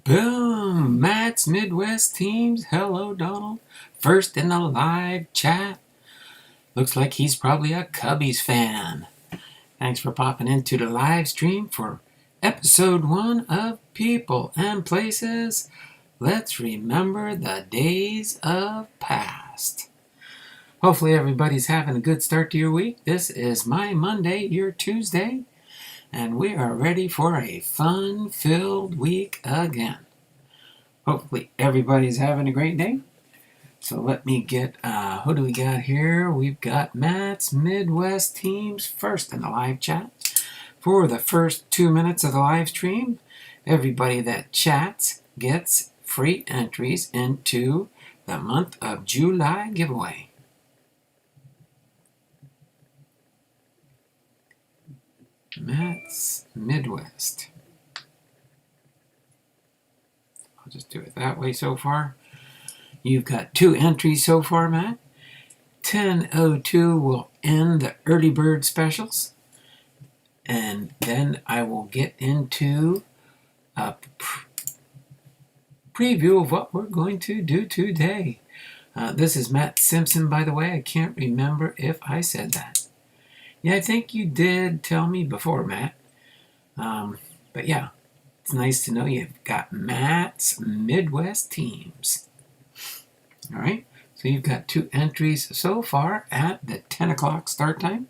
Boom! Matt's Midwest teams. Hello, Donald. First in the live chat. Looks like he's probably a Cubbies fan. Thanks for popping into the live stream for episode 1 of People and Places. Let's remember the days of past. Hopefully everybody's having a good start to your week. This is my Monday, your Tuesday, and we are ready for a fun-filled week again. Hopefully everybody's having a great day. So let me get, who do we got here? We've got Matt's Midwest teams first in the live chat. For the first 2 minutes of the live stream, everybody that chats gets free entries into the month of July giveaway. Matt's Midwest. I'll just do it that way so far. You've got 2 entries so far, Matt. 10:02 will end the early bird specials. And then I will get into a preview of what we're going to do today. This is Matt Simpson, by the way. I can't remember if I said that. Yeah, I think you did tell me before, Matt. But yeah, it's nice to know you've got Matt's Midwest teams. All right, so you've got 2 entries so far at the 10 o'clock start time.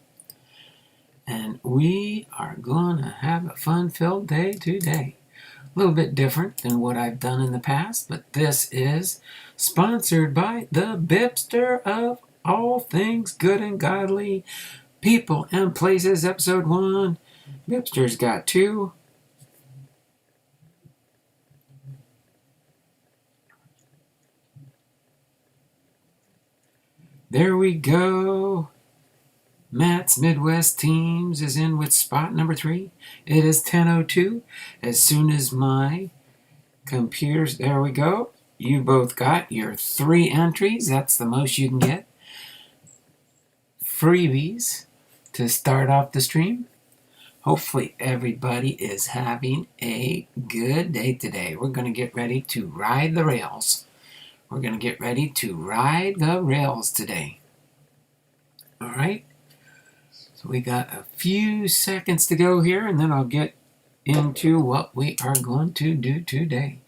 And we are going to have a fun-filled day today. A little bit different than what I've done in the past, but this is sponsored by the Bipster of all things good and godly, People and Places, episode 1. Bipster's got 2. There we go. Matt's Midwest teams is in with spot number 3. It is 10:02. As soon as my computers, there we go. You both got your 3 entries. That's the most you can get. Freebies to start off the stream. Hopefully everybody is having a good day today. We're going to get ready to ride the rails. We're going to get ready to ride the rails today. All right. So we got a few seconds to go here, and then I'll get into what we are going to do today.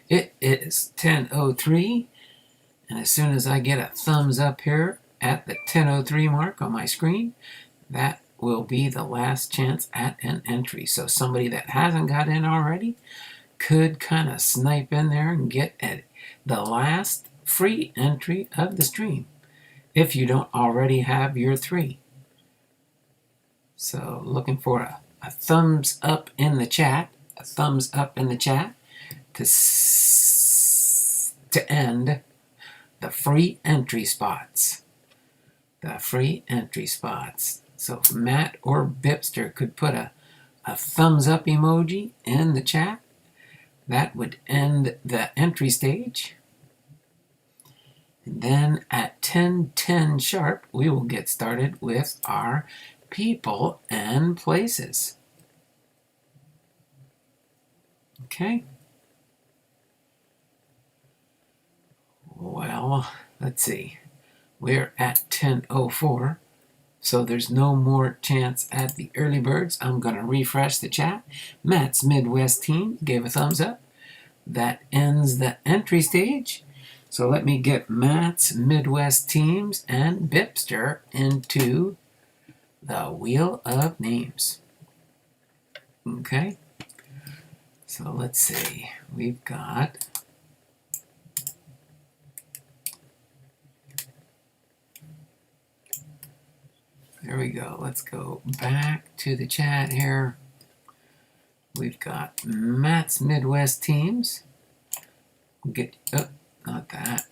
It is 10:03, and as soon as I get a thumbs up here at the 10:03 mark on my screen, that will be the last chance at an entry. So somebody that hasn't got in already could kind of snipe in there and get at the last free entry of the stream if you don't already have your 3. So looking for a thumbs up in the chat, to end the free entry spots. So if Matt or Bipster could put a thumbs up emoji in the chat, that would end the entry stage. And then at 10:10 sharp, we will get started with our People and Places. Okay. Well, let's see. We're at 10:04, so there's no more chance at the early birds. I'm going to refresh the chat. Matt's Midwest team gave a thumbs up. That ends the entry stage. So let me get Matt's Midwest teams and Bipster into the Wheel of Names. Okay. So let's see. We've got there we go. Let's go back to the chat here. We've got Matt's Midwest teams. We'll get, oh, not that.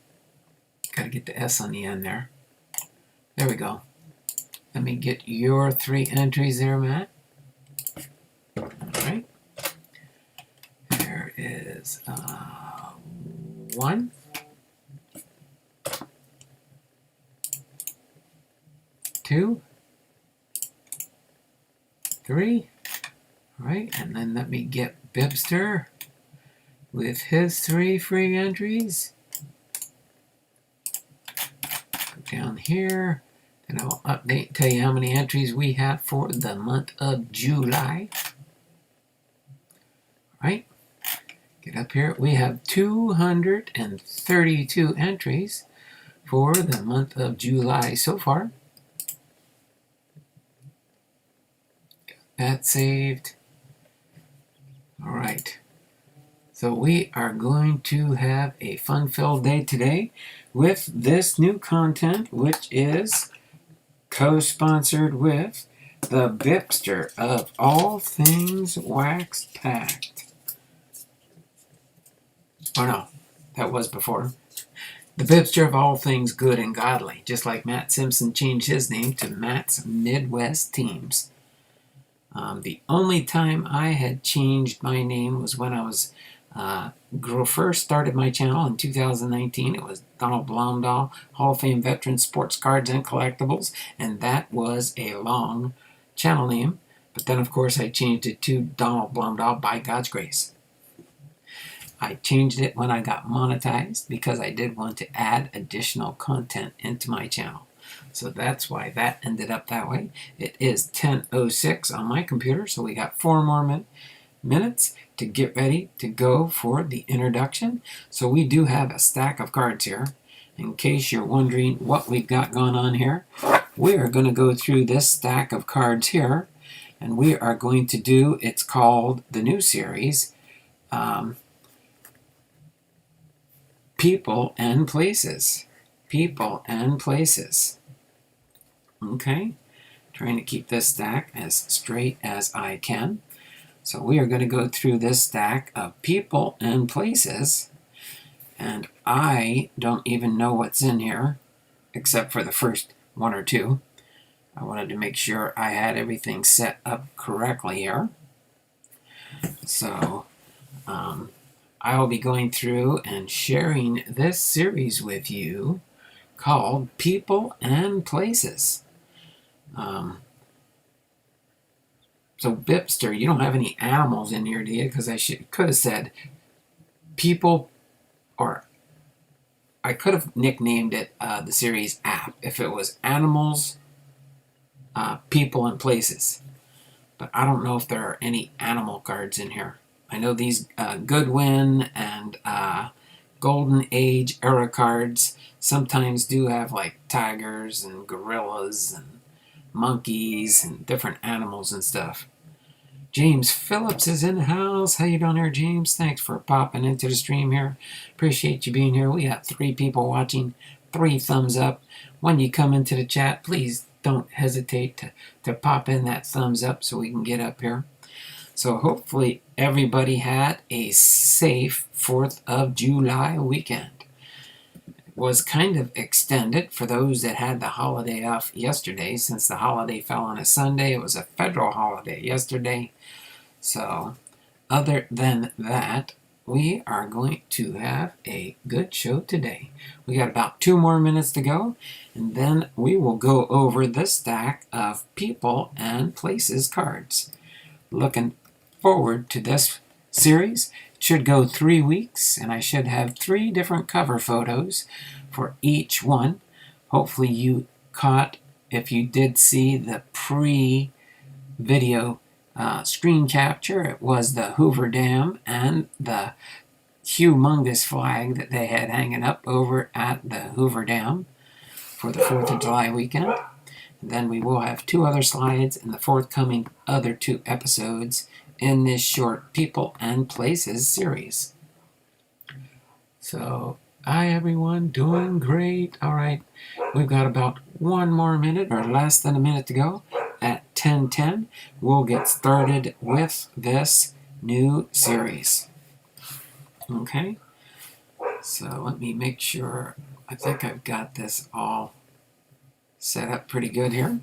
Got to get the S on the end there. There we go. Let me get your 3 entries there, Matt. All right. There is 1, 2, 3. All right, and then let me get Bipster. with his 3 free entries. Go down here, and I'll update and tell you how many entries we have for the month of July. Right? Get up here. We have 232 entries for the month of July so far. Got that saved. All right. So we are going to have a fun-filled day today with this new content, which is co-sponsored with the Bipster of all things wax packed. Oh no, that was before. The Bipster of all things good and godly, just like Matt Simpson changed his name to Matt's Midwest Teams. The only time I had changed my name was when I was first started my channel in 2019. It was Donald Blomdahl, Hall of Fame veteran, sports cards and collectibles, and that was a long channel name. But then, of course, I changed it to Donald Blomdahl by God's grace. I changed it when I got monetized because I did want to add additional content into my channel. So that's why that ended up that way. It is 10:06 on my computer, so we got 4 more minutes to get ready to go for the introduction. So we do have a stack of cards here. In case you're wondering what we've got going on here, we are going to go through this stack of cards here, and we are going to do, it's called the new series, People and Places. People and Places. Okay, trying to keep this stack as straight as I can. So we are going to go through this stack of people and places, and I don't even know what's in here, except for the first 1 or 2. I wanted to make sure I had everything set up correctly here. So I will be going through and sharing this series with you called People and Places. So Bipster, you don't have any animals in here, do you? Because I could have said people, or I could have nicknamed it the series app if it was animals, people, and places. But I don't know if there are any animal cards in here. I know these Goodwin and Golden Age era cards sometimes do have like tigers and gorillas and monkeys and different animals and stuff. James Phillips is in the house. How you doing there, James? Thanks for popping into the stream here. Appreciate you being here. We got 3 people watching, 3 thumbs up. When you come into the chat, please don't hesitate to pop in that thumbs up so we can get up here. So hopefully everybody had a safe 4th of July weekend. It was kind of extended for those that had the holiday off yesterday. Since the holiday fell on a Sunday, it was a federal holiday yesterday. So other than that, we are going to have a good show today. We got about 2 more minutes to go, and then we will go over this stack of people and places cards. Looking forward to this series. It should go 3 weeks, and I should have 3 different cover photos for each one. Hopefully you caught, if you did see the pre-video screen capture, it was the Hoover Dam and the humongous flag that they had hanging up over at the Hoover Dam for the 4th of July weekend. And then we will have 2 other slides in the forthcoming other 2 episodes in this short People and Places series. So, hi everyone, doing great. All right, we've got about 1 more minute or less than a minute to go. At 10:10, we'll get started with this new series. Okay, so let me make sure. I think I've got this all set up pretty good here.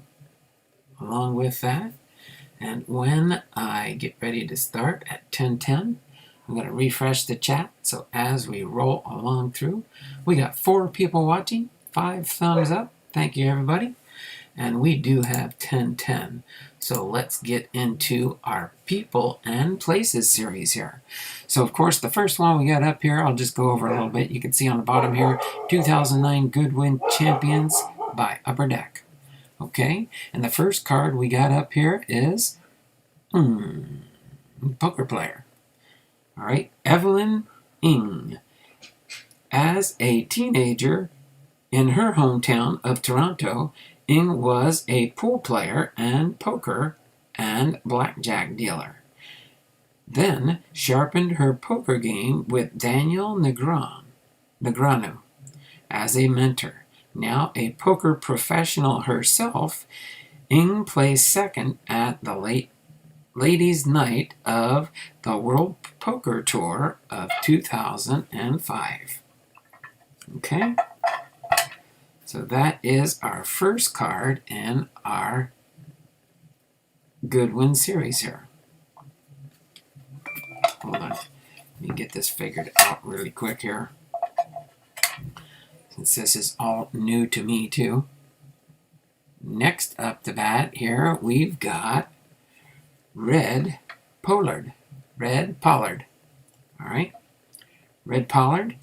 Along with that, and when I get ready to start at 10:10, I'm going to refresh the chat. So as we roll along through, we got 4 people watching, 5 thumbs up. Thank you, everybody. and we do have 10-10. So let's get into our people and places series here. So of course the first one we got up here, I'll just go over a little bit. You can see on the bottom here, 2009 Goodwin Champions by Upper Deck. Okay, and the first card we got up here is poker player. All right, Evelyn Ng. As a teenager in her hometown of Toronto, Ng was a pool player and poker and blackjack dealer. Then sharpened her poker game with Daniel Negreanu as a mentor. Now a poker professional herself, Ng plays second at the Ladies' Night of the World Poker Tour of 2005. Okay? So that is our first card in our Goodwin series here. Hold on. Let me get this figured out really quick here, since this is all new to me too. Next up to bat here, we've got Red Pollard. All right. Red Pollard,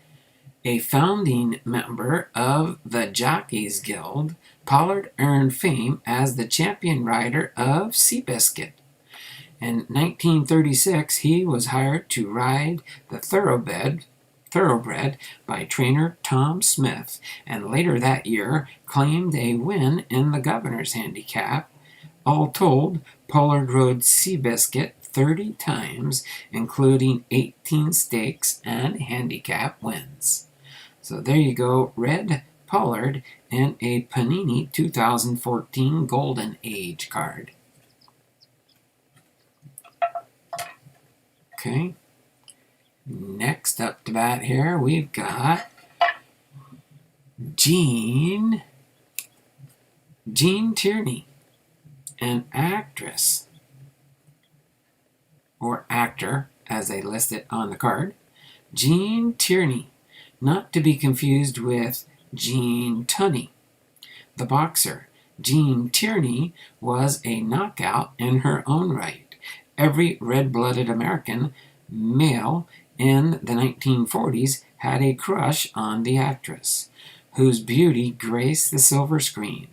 a founding member of the Jockeys Guild, Pollard earned fame as the champion rider of Seabiscuit. In 1936, he was hired to ride the Thoroughbred by trainer Tom Smith, and later that year claimed a win in the Governor's Handicap. All told, Pollard rode Seabiscuit 30 times, including 18 stakes and handicap wins. So there you go, Red Pollard and a Panini 2014 Golden Age card. Okay. Next up to bat here, we've got Jean Tierney, an actress, or actor as they list it on the card. Jean Tierney, not to be confused with Jean Tunney, the boxer. Jean Tierney was a knockout in her own right. Every red-blooded American male in the 1940s had a crush on the actress, whose beauty graced the silver screen.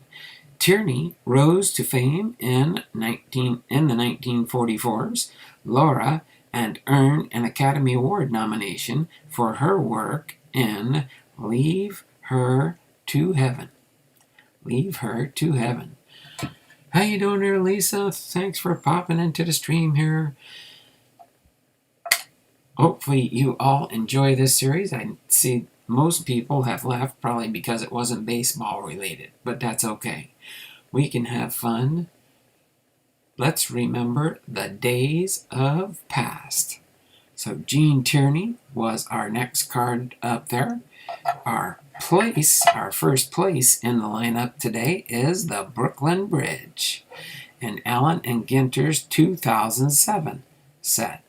Tierney rose to fame in the 1944's Laura and earned an Academy Award nomination for her work in Leave Her to Heaven. Leave Her to Heaven. How you doing there, Lisa? Thanks for popping into the stream here. Hopefully you all enjoy this series. I see most people have left probably because it wasn't baseball related, but that's okay. We can have fun. Let's remember the days of past. So Jean Tierney was our next card up there. Our first place in the lineup today is the Brooklyn Bridge in Allen and Ginter's 2007 set.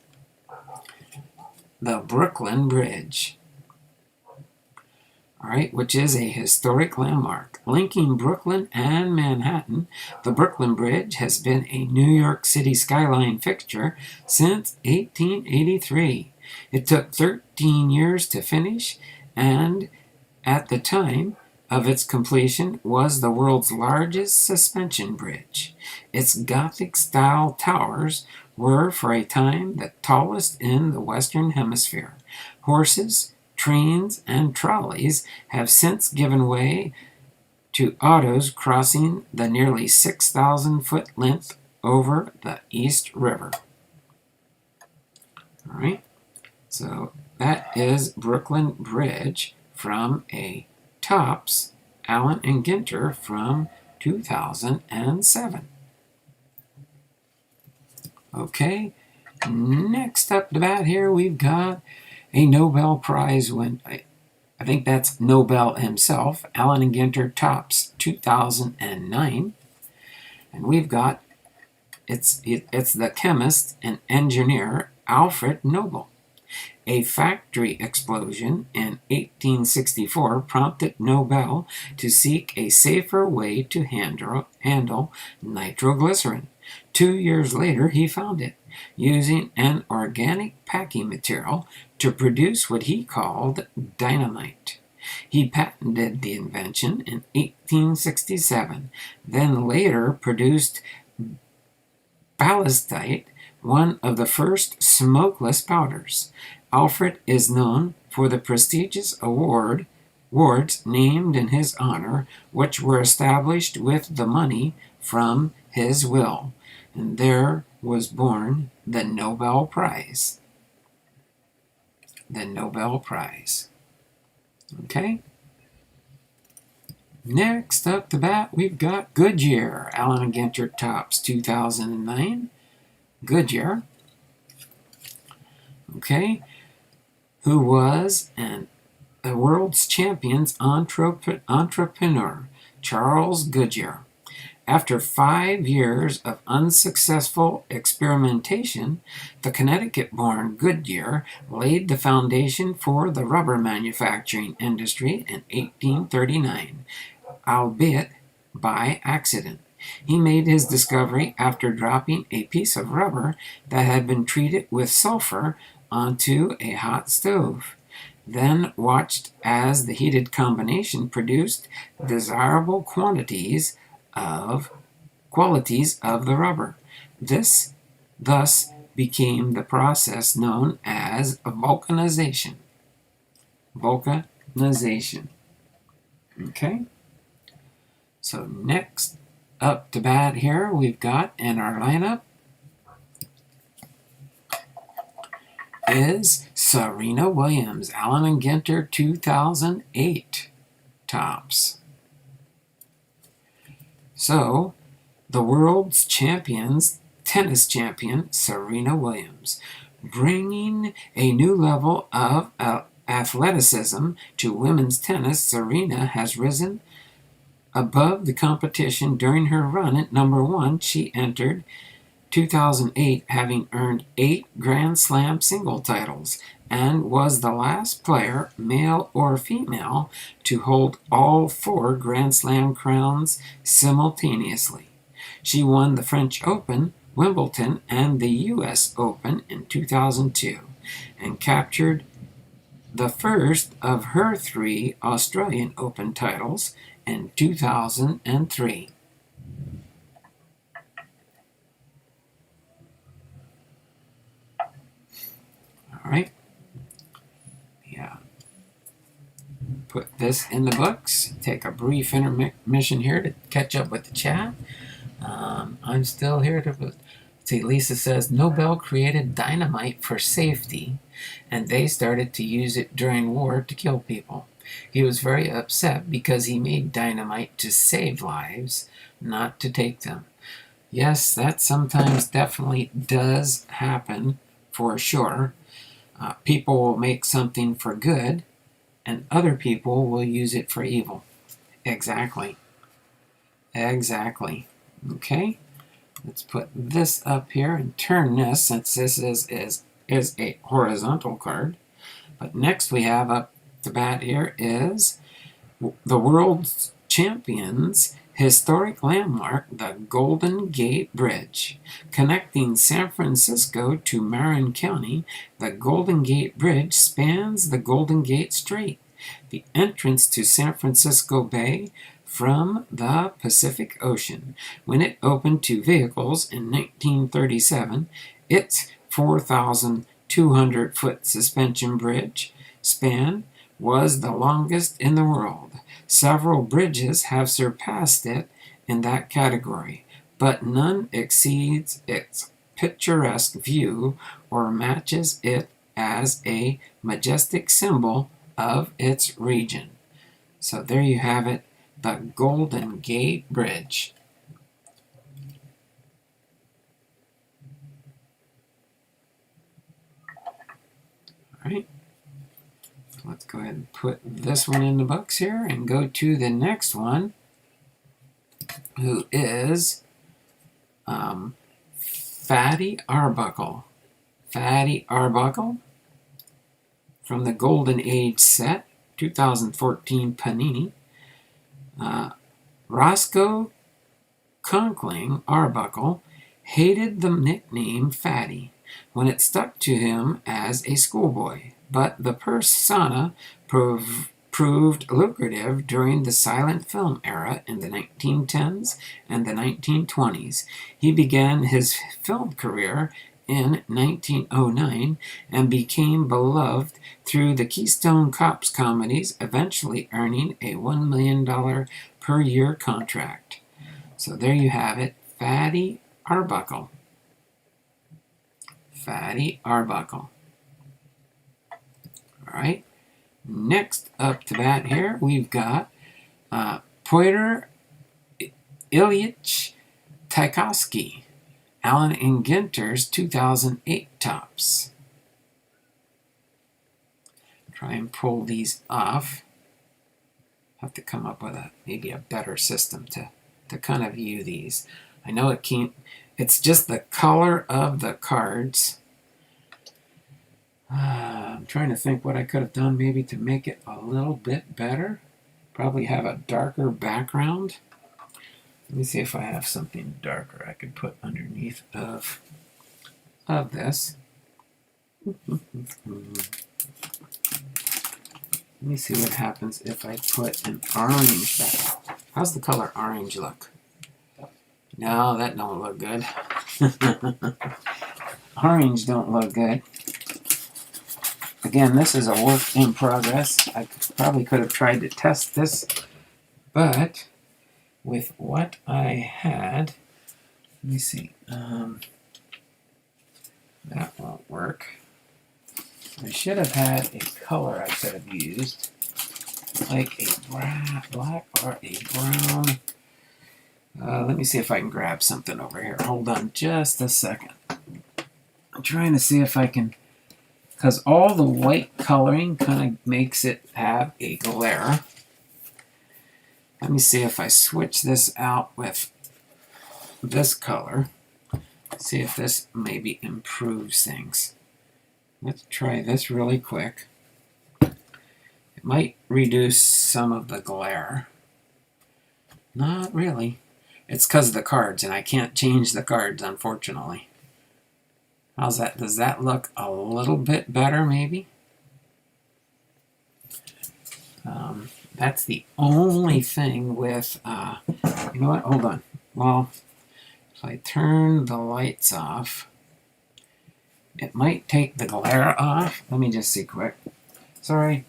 The Brooklyn Bridge. All right, which is a historic landmark. Linking Brooklyn and Manhattan, the Brooklyn Bridge has been a New York City skyline fixture since 1883. It took 13 years to finish, and at the time of its completion was the world's largest suspension bridge. Its Gothic-style towers were for a time the tallest in the Western Hemisphere. Horses, trains, and trolleys have since given way to autos crossing the nearly 6,000-foot length over the East River. All right, so that is Brooklyn Bridge from a Topps Allen and Ginter from 2007. Okay, next up to bat here, we've got a Nobel Prize win. I think that's Nobel himself, Allen and Ginter Topps 2009. And we've got, it's the chemist and engineer Alfred Nobel. A factory explosion in 1864 prompted Nobel to seek a safer way to handle nitroglycerin. 2 years later, he found it, using an organic packing material to produce what he called dynamite. He patented the invention in 1867, then later produced ballistite, one of the first smokeless powders. Alfred is known for the prestigious awards named in his honor, which were established with the money from his will. And there was born the Nobel Prize. The Nobel Prize. Okay? Next up the bat, we've got Goodyear. Allen & Ginter tops 2009. Goodyear. Okay? Who was a world's champion's entrepreneur, Charles Goodyear. After 5 years of unsuccessful experimentation, the Connecticut-born Goodyear laid the foundation for the rubber manufacturing industry in 1839, albeit by accident. He made his discovery after dropping a piece of rubber that had been treated with sulfur onto a hot stove, then watched as the heated combination produced desirable qualities of the rubber. This thus became the process known as vulcanization. Vulcanization. Okay? So next up to bat here, we've got in our lineup is Serena Williams, Allen & Ginter 2008 tops. So, the world's tennis champion, Serena Williams, bringing a new level of athleticism to women's tennis. Serena has risen above the competition during her run at number one. She entered 2008 having earned 8 Grand Slam single titles and was the last player, male or female, to hold all 4 Grand Slam crowns simultaneously. She won the French Open, Wimbledon, and the U.S. Open in 2002 and captured the first of her 3 Australian Open titles in 2003. All right. Yeah. Put this in the books. Take a brief intermission here to catch up with the chat. I'm still here to see. Lisa says Nobel created dynamite for safety, and they started to use it during war to kill people. He was very upset because he made dynamite to save lives, not to take them. Yes, that sometimes definitely does happen for sure. People will make something for good, and other people will use it for evil. Exactly. Okay, let's put this up here and turn this, since this is a horizontal card. But next we have up the bat here is the world's champions historic landmark, the Golden Gate Bridge. Connecting San Francisco to Marin County, the Golden Gate Bridge spans the Golden Gate Strait, the entrance to San Francisco Bay from the Pacific Ocean. When it opened to vehicles in 1937, its 4,200-foot suspension bridge span was the longest in the world. Several bridges have surpassed it in that category, but none exceeds its picturesque view or matches it as a majestic symbol of its region. So there you have it, the Golden Gate Bridge. All right. Let's go ahead and put this one in the books here and go to the next one, who is Fatty Arbuckle. Fatty Arbuckle from the Golden Age set, 2014 Panini. Roscoe Conkling Arbuckle hated the nickname Fatty when it stuck to him as a schoolboy, but the persona proved lucrative during the silent film era in the 1910s and the 1920s. He began his film career in 1909 and became beloved through the Keystone Cops comedies, eventually earning a $1 million per year contract. So there you have it, Fatty Arbuckle. Fatty Arbuckle. All right. Next up to bat here, we've got Pyotr Ilyich Tchaikovsky, Allen and Ginter's 2008 tops. Try and pull these off. Have to come up with maybe a better system to kind of view these. I know it can't. It's just the color of the cards. I'm trying to think what I could have done maybe to make it a little bit better. Probably have a darker background. Let me see if I have something darker I could put underneath of this. Let me see what happens if I put an orange back. How's the color orange look? No, that don't look good. Orange don't look good. Again, this is a work in progress. I probably could have tried to test this, but with what I had, let me see. That won't work. I should have had a color I could have used, like a black or a brown. Let me see if I can grab something over here. Hold on just a second. I'm trying to see if I can, because all the white coloring kind of makes it have a glare. Let me see if I switch this out with this color. See if this maybe improves things. Let's try this really quick. It might reduce some of the glare. Not really. It's because of the cards, and I can't change the cards, unfortunately. How's that? Does that look a little bit better, maybe? That's the only thing with, you know what? Hold on. Well, if I turn the lights off, it might take the glare off. Let me just see quick. Sorry.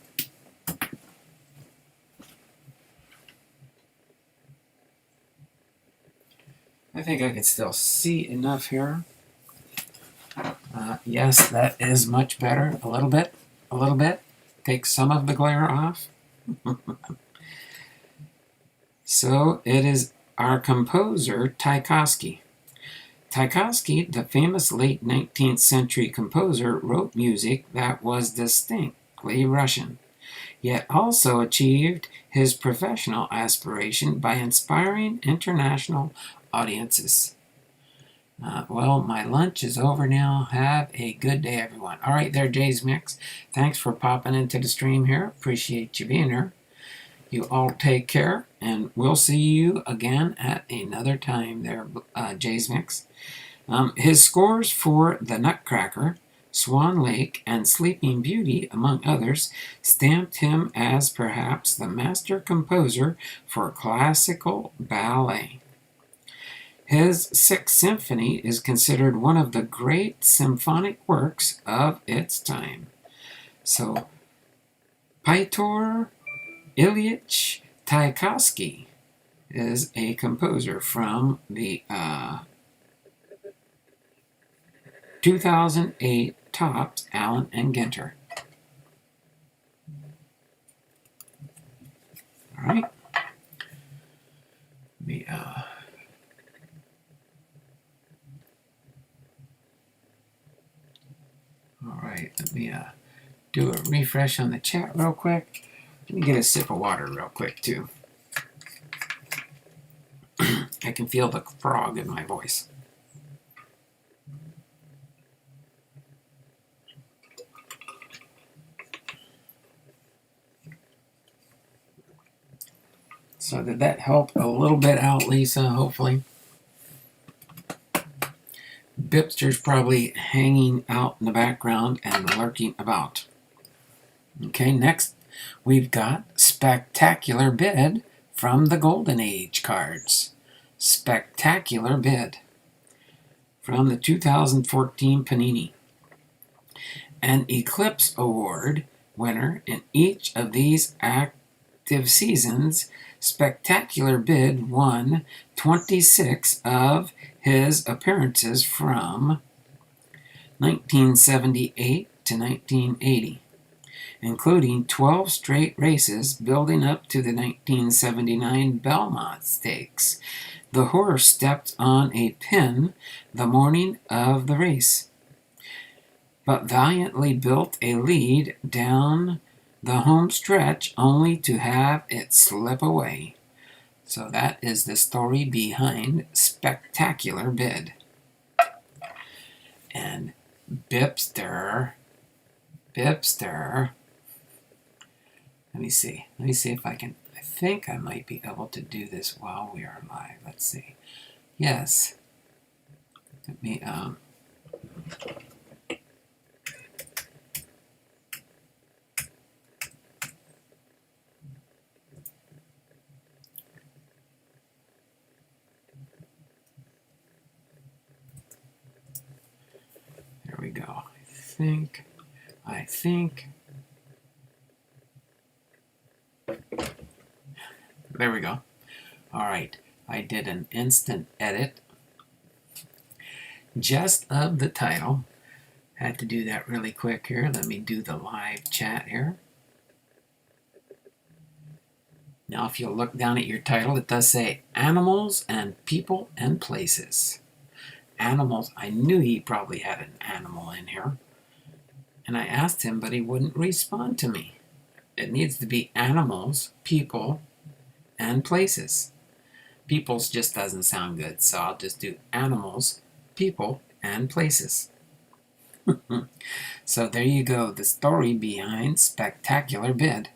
I think I can still see enough here. Yes, that is much better. A little bit. A little bit. Take some of the glare off. So it is our composer, Tchaikovsky. Tchaikovsky, the famous late 19th century composer, wrote music that was distinctly Russian, yet also achieved his professional aspiration by inspiring international audiences. Well, my lunch is over now. Have a good day, everyone. All right, there, Jay's Mix. Thanks for popping into the stream here. Appreciate you being here. You all take care, and we'll see you again at another time there, Jay's Mix. His scores for The Nutcracker, Swan Lake, and Sleeping Beauty, among others, stamped him as perhaps the master composer for classical ballet. His Sixth Symphony is considered one of the great symphonic works of its time. So, Pyotr Ilyich Tchaikovsky is a composer from the 2008 tops, Allen and Ginter. All right. Let me do a refresh on the chat real quick. Let me get a sip of water real quick, too. I can feel the frog in my voice. So did that help a little bit out, Lisa, hopefully? Bipster's probably hanging out in the background and lurking about. Okay, next we've got Spectacular Bid from the Golden Age cards. Spectacular Bid from the 2014 Panini. An Eclipse Award winner in each of these active seasons, Spectacular Bid won 26 of his appearances from 1978 to 1980, including 12 straight races building up to the 1979 Belmont Stakes. The horse stepped on a pin the morning of the race, but valiantly built a lead down the home stretch only to have it slip away. So that is the story behind Spectacular Bid. And Bipster, let me see if I can, I think I might be able to do this while we are live. Let's see. Yes. Let me, there we go. I think. There we go. All right. I did an instant edit just of the title. Had to do that really quick here. Let me do the live chat here. Now, if you'll look down at your title, it does say Animals and People and Places. Animals. I knew he probably had an animal in here. And I asked him, but he wouldn't respond to me. It needs to be animals, people, and places. Peoples just doesn't sound good, so I'll just do animals, people, and places. So there you go, the story behind Spectacular Bid.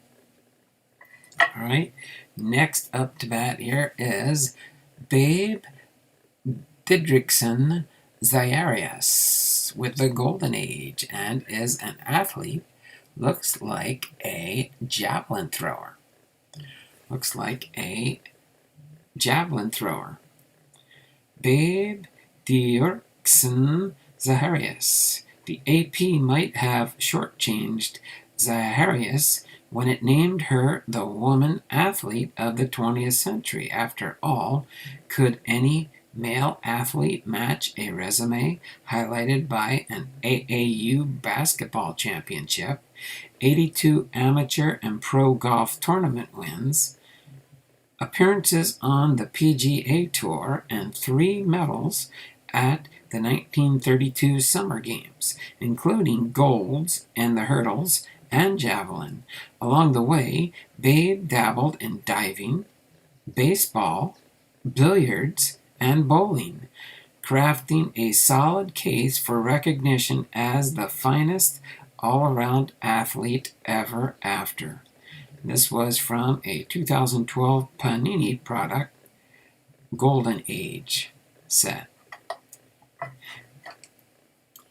All right, next up to bat here is Babe Didrikson Zayarias with the Golden Age and is an athlete. Looks like a javelin thrower. Babe Didrikson Zaharias. The AP might have shortchanged Zaharias when it named her the woman athlete of the 20th century. After all, could any male athlete match a resume highlighted by an AAU basketball championship, 82 amateur and pro golf tournament wins, appearances on the PGA Tour, and 3 medals at the 1932 Summer Games, including golds in the hurdles and javelin. Along the way, Babe dabbled in diving, baseball, billiards, and bowling, crafting a solid case for recognition as the finest all-around athlete ever after. This was from a 2012 Panini product, Golden Age set.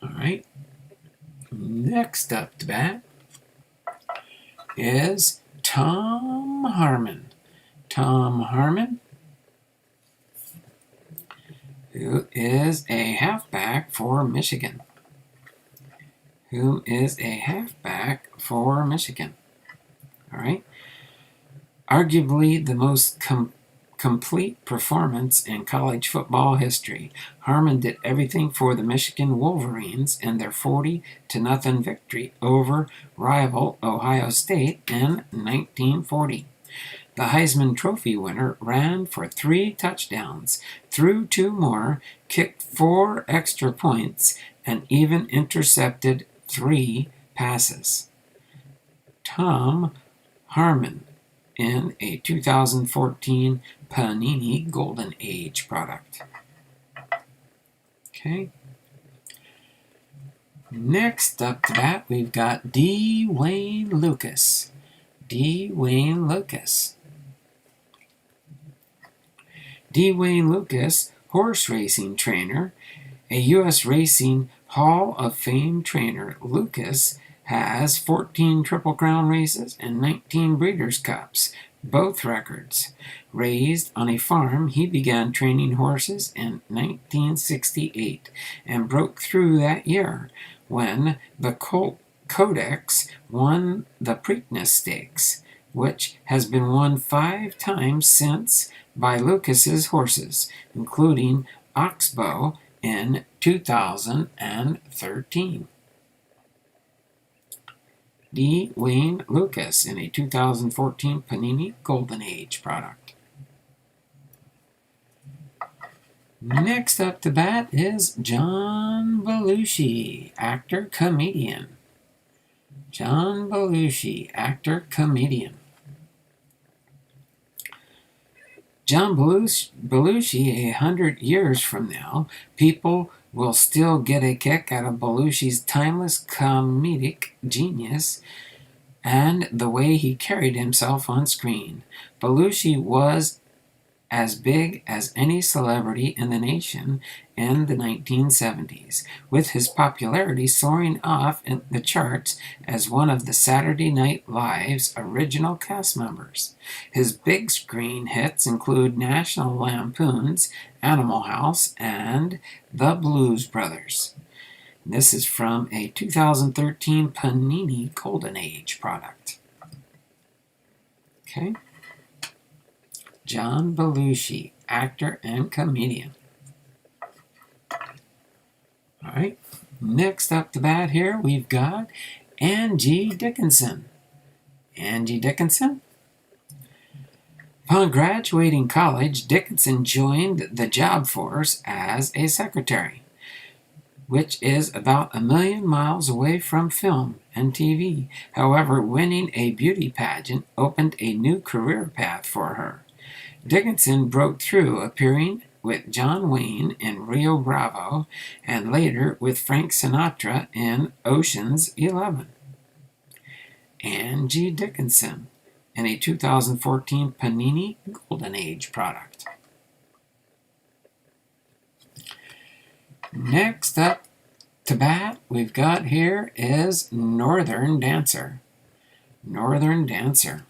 All right. Next up to bat is Tom Harmon. Tom Harmon, who is a halfback for Michigan. All right. Arguably the most complete performance in college football history. Harmon did everything for the Michigan Wolverines in their 40-0 victory over rival Ohio State in 1940. The Heisman Trophy winner ran for 3 touchdowns, threw 2 more, kicked 4 extra points, and even intercepted 3 passes. Tom Harmon in a 2014 Panini Golden Age product. Okay. Next up to that, we've got D. Wayne Lucas. D. Wayne Lucas, horse racing trainer, a U.S. Racing Hall of Fame trainer. Lucas has 14 Triple Crown races and 19 Breeders' Cups, both records. Raised on a farm, he began training horses in 1968 and broke through that year when the Codex won the Preakness Stakes, which has been won 5 times since by Lucas's horses, including Oxbow in 2013. D. Wayne Lucas in a 2014 Panini Golden Age product. Next up to bat is John Belushi, actor, comedian. John Belushi, actor, comedian. John Belushi, 100 years from now, people will still get a kick out of Belushi's timeless comedic genius and the way he carried himself on screen. Belushi was as big as any celebrity in the nation in the 1970s, with his popularity soaring off in the charts as one of the Saturday Night Live's original cast members. His big screen hits include National Lampoon's Animal House and The Blues Brothers. This is from a 2013 Panini Golden Age product. Okay. John Belushi, actor and comedian. All right. Next up to bat here, we've got Angie Dickinson. Angie Dickinson. Upon graduating college, Dickinson joined the job force as a secretary, which is about 1,000,000 miles away from film and TV. However, winning a beauty pageant opened a new career path for her. Dickinson broke through, appearing with John Wayne in Rio Bravo and later with Frank Sinatra in Ocean's 11. Angie Dickinson in a 2014 Panini Golden Age product. Next up to bat we've got here is Northern Dancer. Northern Dancer.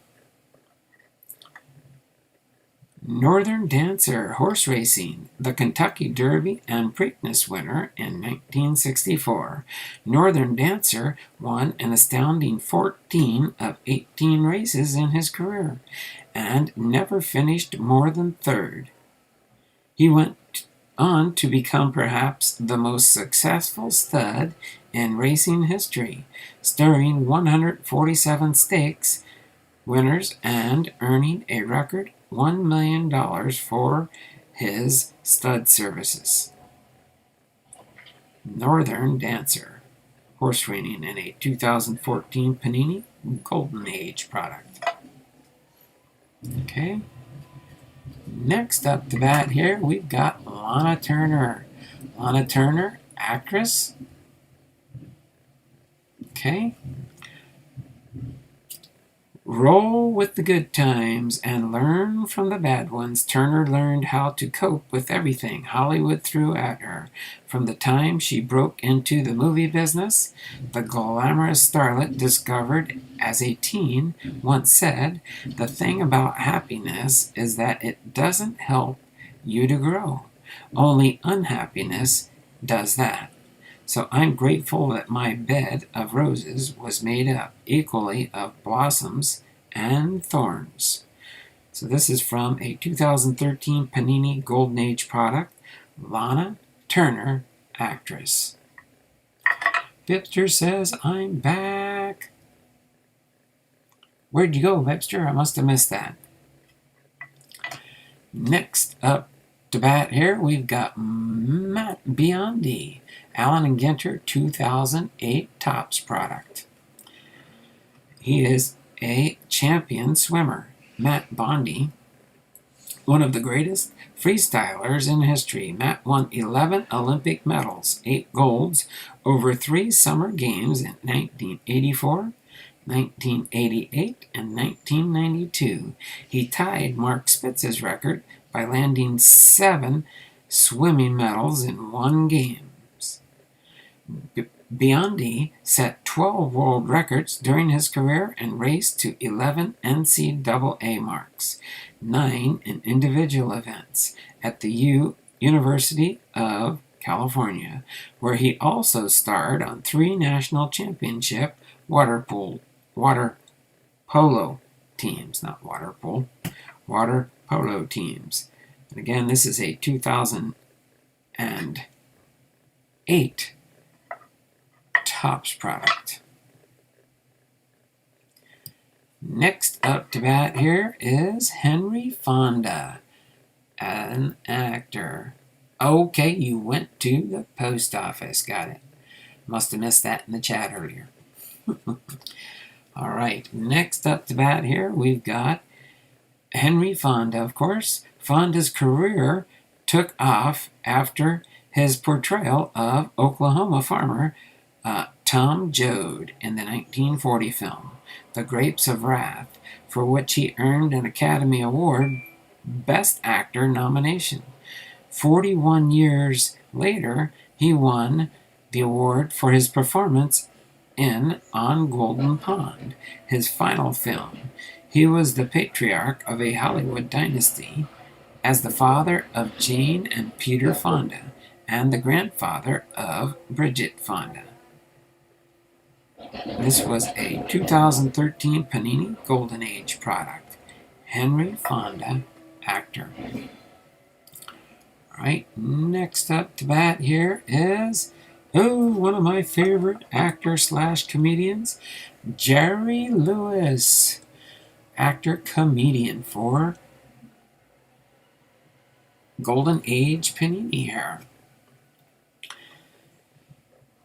Northern Dancer horse racing, the Kentucky Derby and Preakness winner in 1964. Northern Dancer won an astounding 14 of 18 races in his career and never finished more than third. He went on to become perhaps the most successful stud in racing history, stirring 147 stakes winners and earning a record $1 million for his stud services. Northern Dancer, horse racing in a 2014 Panini Golden Age product. Okay. Next up to bat here, we've got Lana Turner. Lana Turner, actress. Okay. Roll with the good times and learn from the bad ones. Turner learned how to cope with everything Hollywood threw at her. From the time she broke into the movie business, the glamorous starlet discovered as a teen once said, "The thing about happiness is that it doesn't help you to grow. Only unhappiness does that." So I'm grateful that my bed of roses was made up equally of blossoms and thorns. So this is from a 2013 Panini Golden Age product, Lana Turner, actress. Vipster says, I'm back. Where'd you go, Vipster? I must have missed that. Next up to bat here, we've got Matt Biondi. Allen & Ginter 2008 Topps product. He is a champion swimmer. Matt Bondi, one of the greatest freestylers in history. Matt won 11 Olympic medals, 8 golds, over 3 summer games in 1984, 1988, and 1992. He tied Mark Spitz's record by landing 7 swimming medals in 1 game. Biondi set 12 world records during his career and raced to 11 NCAA marks, 9 in individual events at the University of California, where he also starred on 3 national championship water polo teams, not water polo teams. And again, this is a 2008 Topps product. Next up to bat here is Henry Fonda, an actor. Okay, you went to the post office. Got it. Must have missed that in the chat earlier. All right, next up to bat here, we've got Henry Fonda, of course. Fonda's career took off after his portrayal of Oklahoma farmer Tom Joad in the 1940 film, The Grapes of Wrath, for which he earned an Academy Award Best Actor nomination. 41 years later, he won the award for his performance in On Golden Pond, his final film. He was the patriarch of a Hollywood dynasty as the father of Jane and Peter Fonda and the grandfather of Bridget Fonda. This was a 2013 Panini Golden Age product. Henry Fonda, actor. Alright, next up to bat here is, one of my favorite actor/comedians, Jerry Lewis. Actor-comedian for Golden Age Panini here.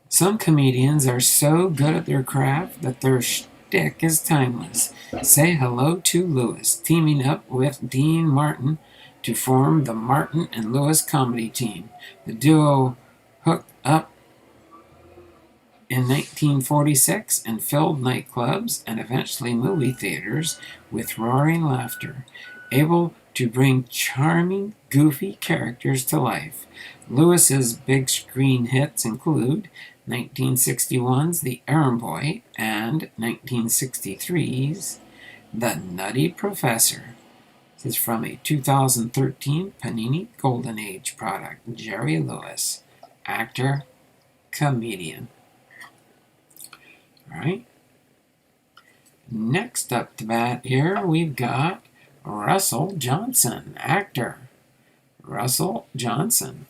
Some comedians are so good at their craft that their shtick is timeless. Say hello to Lewis, teaming up with Dean Martin to form the Martin and Lewis comedy team. The duo hooked up in 1946 and filled nightclubs and eventually movie theaters with roaring laughter, able to bring charming, goofy characters to life. Lewis's big screen hits include 1961's The Errand Boy and 1963's The Nutty Professor. This is from a 2013 Panini Golden Age product. Jerry Lewis, actor, comedian. All right. Next up to bat here, we've got Russell Johnson, actor. Russell Johnson.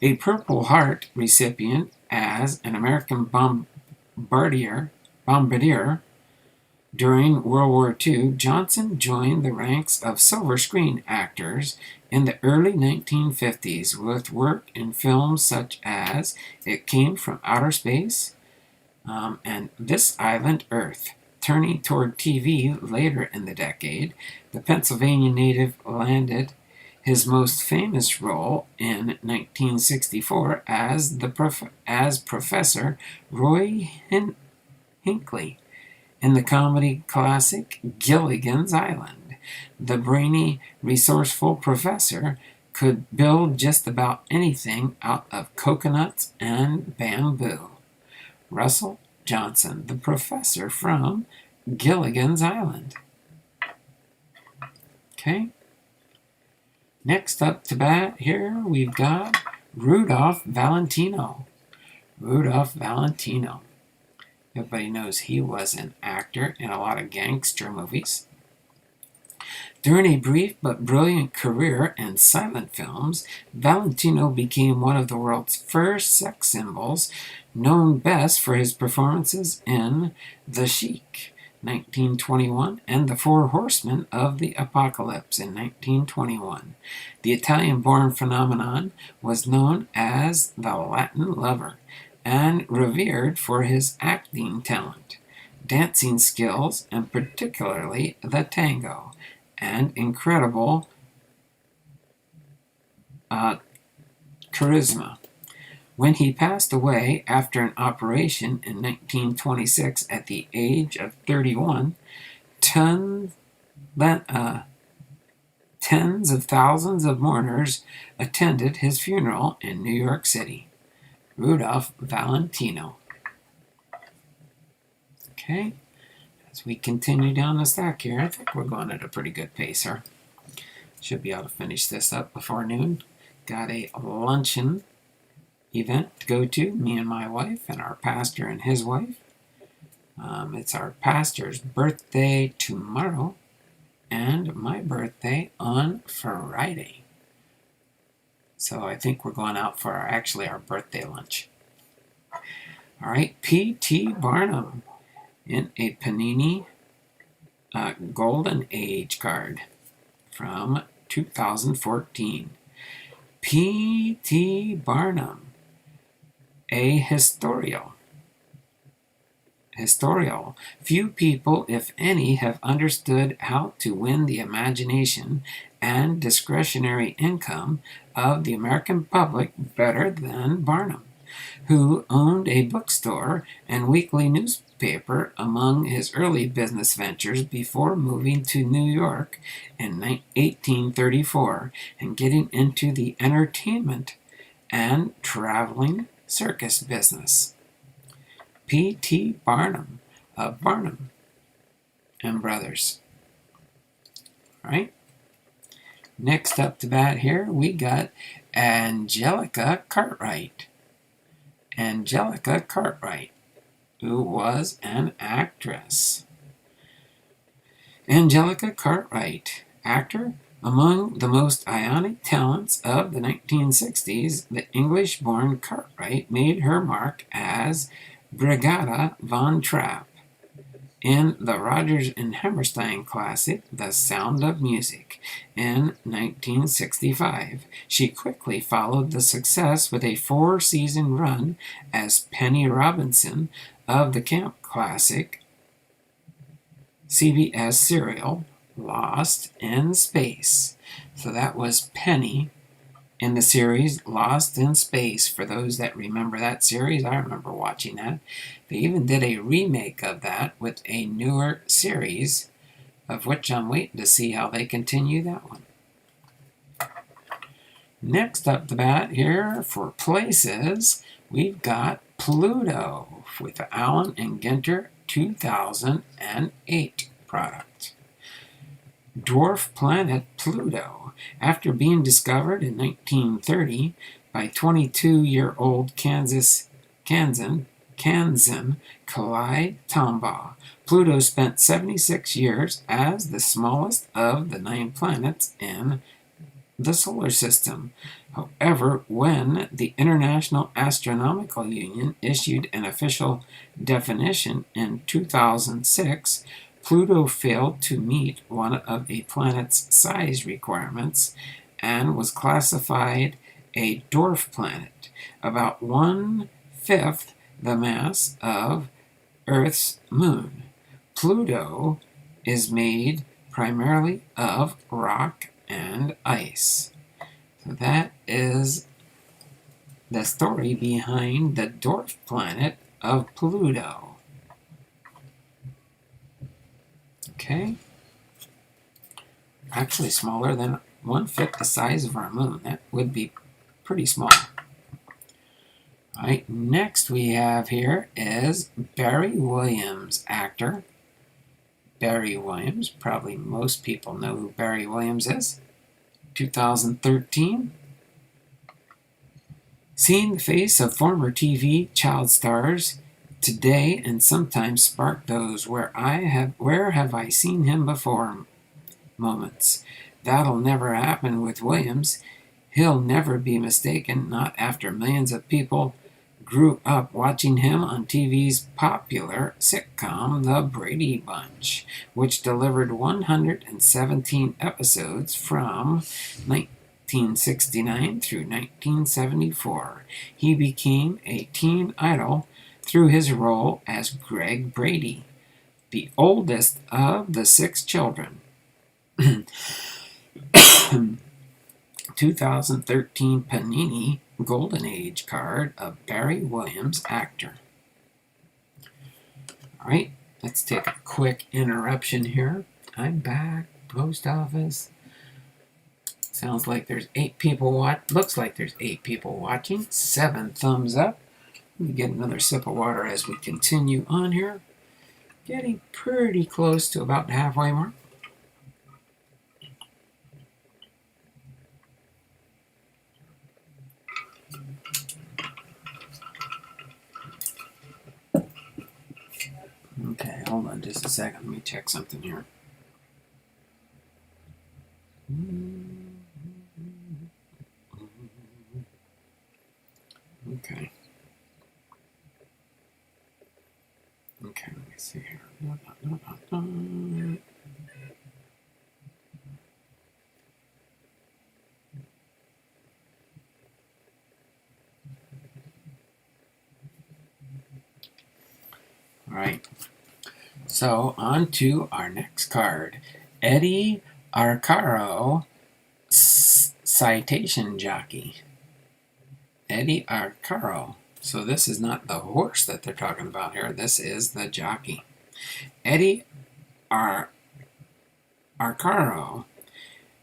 A Purple Heart recipient as an American bombardier during World War II, Johnson joined the ranks of silver screen actors in the early 1950s with work in films such as It Came from Outer Space and This Island Earth. Turning toward TV later in the decade, the Pennsylvania native landed his most famous role in 1964 as Professor Roy Hinckley in the comedy classic Gilligan's Island. The brainy, resourceful professor could build just about anything out of coconuts and bamboo. Russell Johnson, the professor from Gilligan's Island. Okay. Next up to bat here, we've got Rudolph Valentino. Rudolph Valentino. Everybody knows he was an actor in a lot of gangster movies. During a brief but brilliant career in silent films, Valentino became one of the world's first sex symbols, known best for his performances in The Sheik, 1921, and The Four Horsemen of the Apocalypse in 1921. The Italian-born phenomenon was known as the Latin Lover and revered for his acting talent, dancing skills, and particularly the tango, and incredible charisma. When he passed away after an operation in 1926 at the age of 31, tens of thousands of mourners attended his funeral in New York City. Rudolph Valentino. Okay, as we continue down the stack here, I think we're going at a pretty good pace here. Should be able to finish this up before noon. Got a luncheon event to go to, me and my wife, and our pastor and his wife. It's our pastor's birthday tomorrow, and my birthday on Friday. So I think we're going out for our birthday lunch. All right, P.T. Barnum in a Panini Golden Age card from 2014. P.T. Barnum, a historial. Few people, if any, have understood how to win the imagination and discretionary income of the American public better than Barnum, who owned a bookstore and weekly newspaper among his early business ventures before moving to New York in 1834 and getting into the entertainment and traveling circus business. P.T. Barnum of Barnum and Brothers. All right. Next up to bat here, we got Angelica Cartwright. Angelica Cartwright, who was an actress. Angelica Cartwright, actor. Among the most ionic talents of the 1960s, the English-born Cartwright made her mark as Brigada von Trapp in the Rodgers and Hammerstein classic The Sound of Music in 1965. She quickly followed the success with a 4-season run as Penny Robinson of the camp classic CBS serial Lost in Space. So that was Penny in the series Lost in Space. For those that remember that series, I remember watching that. They even did a remake of that with a newer series, of which I'm waiting to see how they continue that one. Next up the bat here for places, we've got Pluto with Allen and Ginter 2008 product. Dwarf planet Pluto, after being discovered in 1930 by 22-year-old Kansan Clyde Tombaugh, Pluto spent 76 years as the smallest of the 9 planets in the solar system. However, when the International Astronomical Union issued an official definition in 2006, Pluto failed to meet one of a planet's size requirements and was classified a dwarf planet, about 1/5 the mass of Earth's moon. Pluto is made primarily of rock and ice. So that is the story behind the dwarf planet of Pluto. Okay. Actually smaller than 1/5 the size of our moon. That would be pretty small. All right, next we have here is Barry Williams, actor. Barry Williams, probably most people know who Barry Williams is. 2013. Seeing the face of former TV child stars today and sometimes spark those where have I seen him before moments. That'll never happen with Williams. He'll never be mistaken, not after millions of people grew up watching him on TV's popular sitcom The Brady Bunch, which delivered 117 episodes from 1969 through 1974. He became a teen idol through his role as Greg Brady, the oldest of the 6 children. 2013 Panini Golden Age card of Barry Williams, actor. All right, let's take a quick interruption here. I'm back post office. Sounds like there's 8 people looks like there's 8 people watching. 7 thumbs up. Let me get another sip of water as we continue on here. Getting pretty close to about the halfway mark. Okay, hold on just a second. Let me check something here. Okay. Okay, let me see here. All right. So on to our next card. Eddie Arcaro, citation jockey. Eddie Arcaro. So this is not the horse that they're talking about here. This is the jockey. Eddie Arcaro.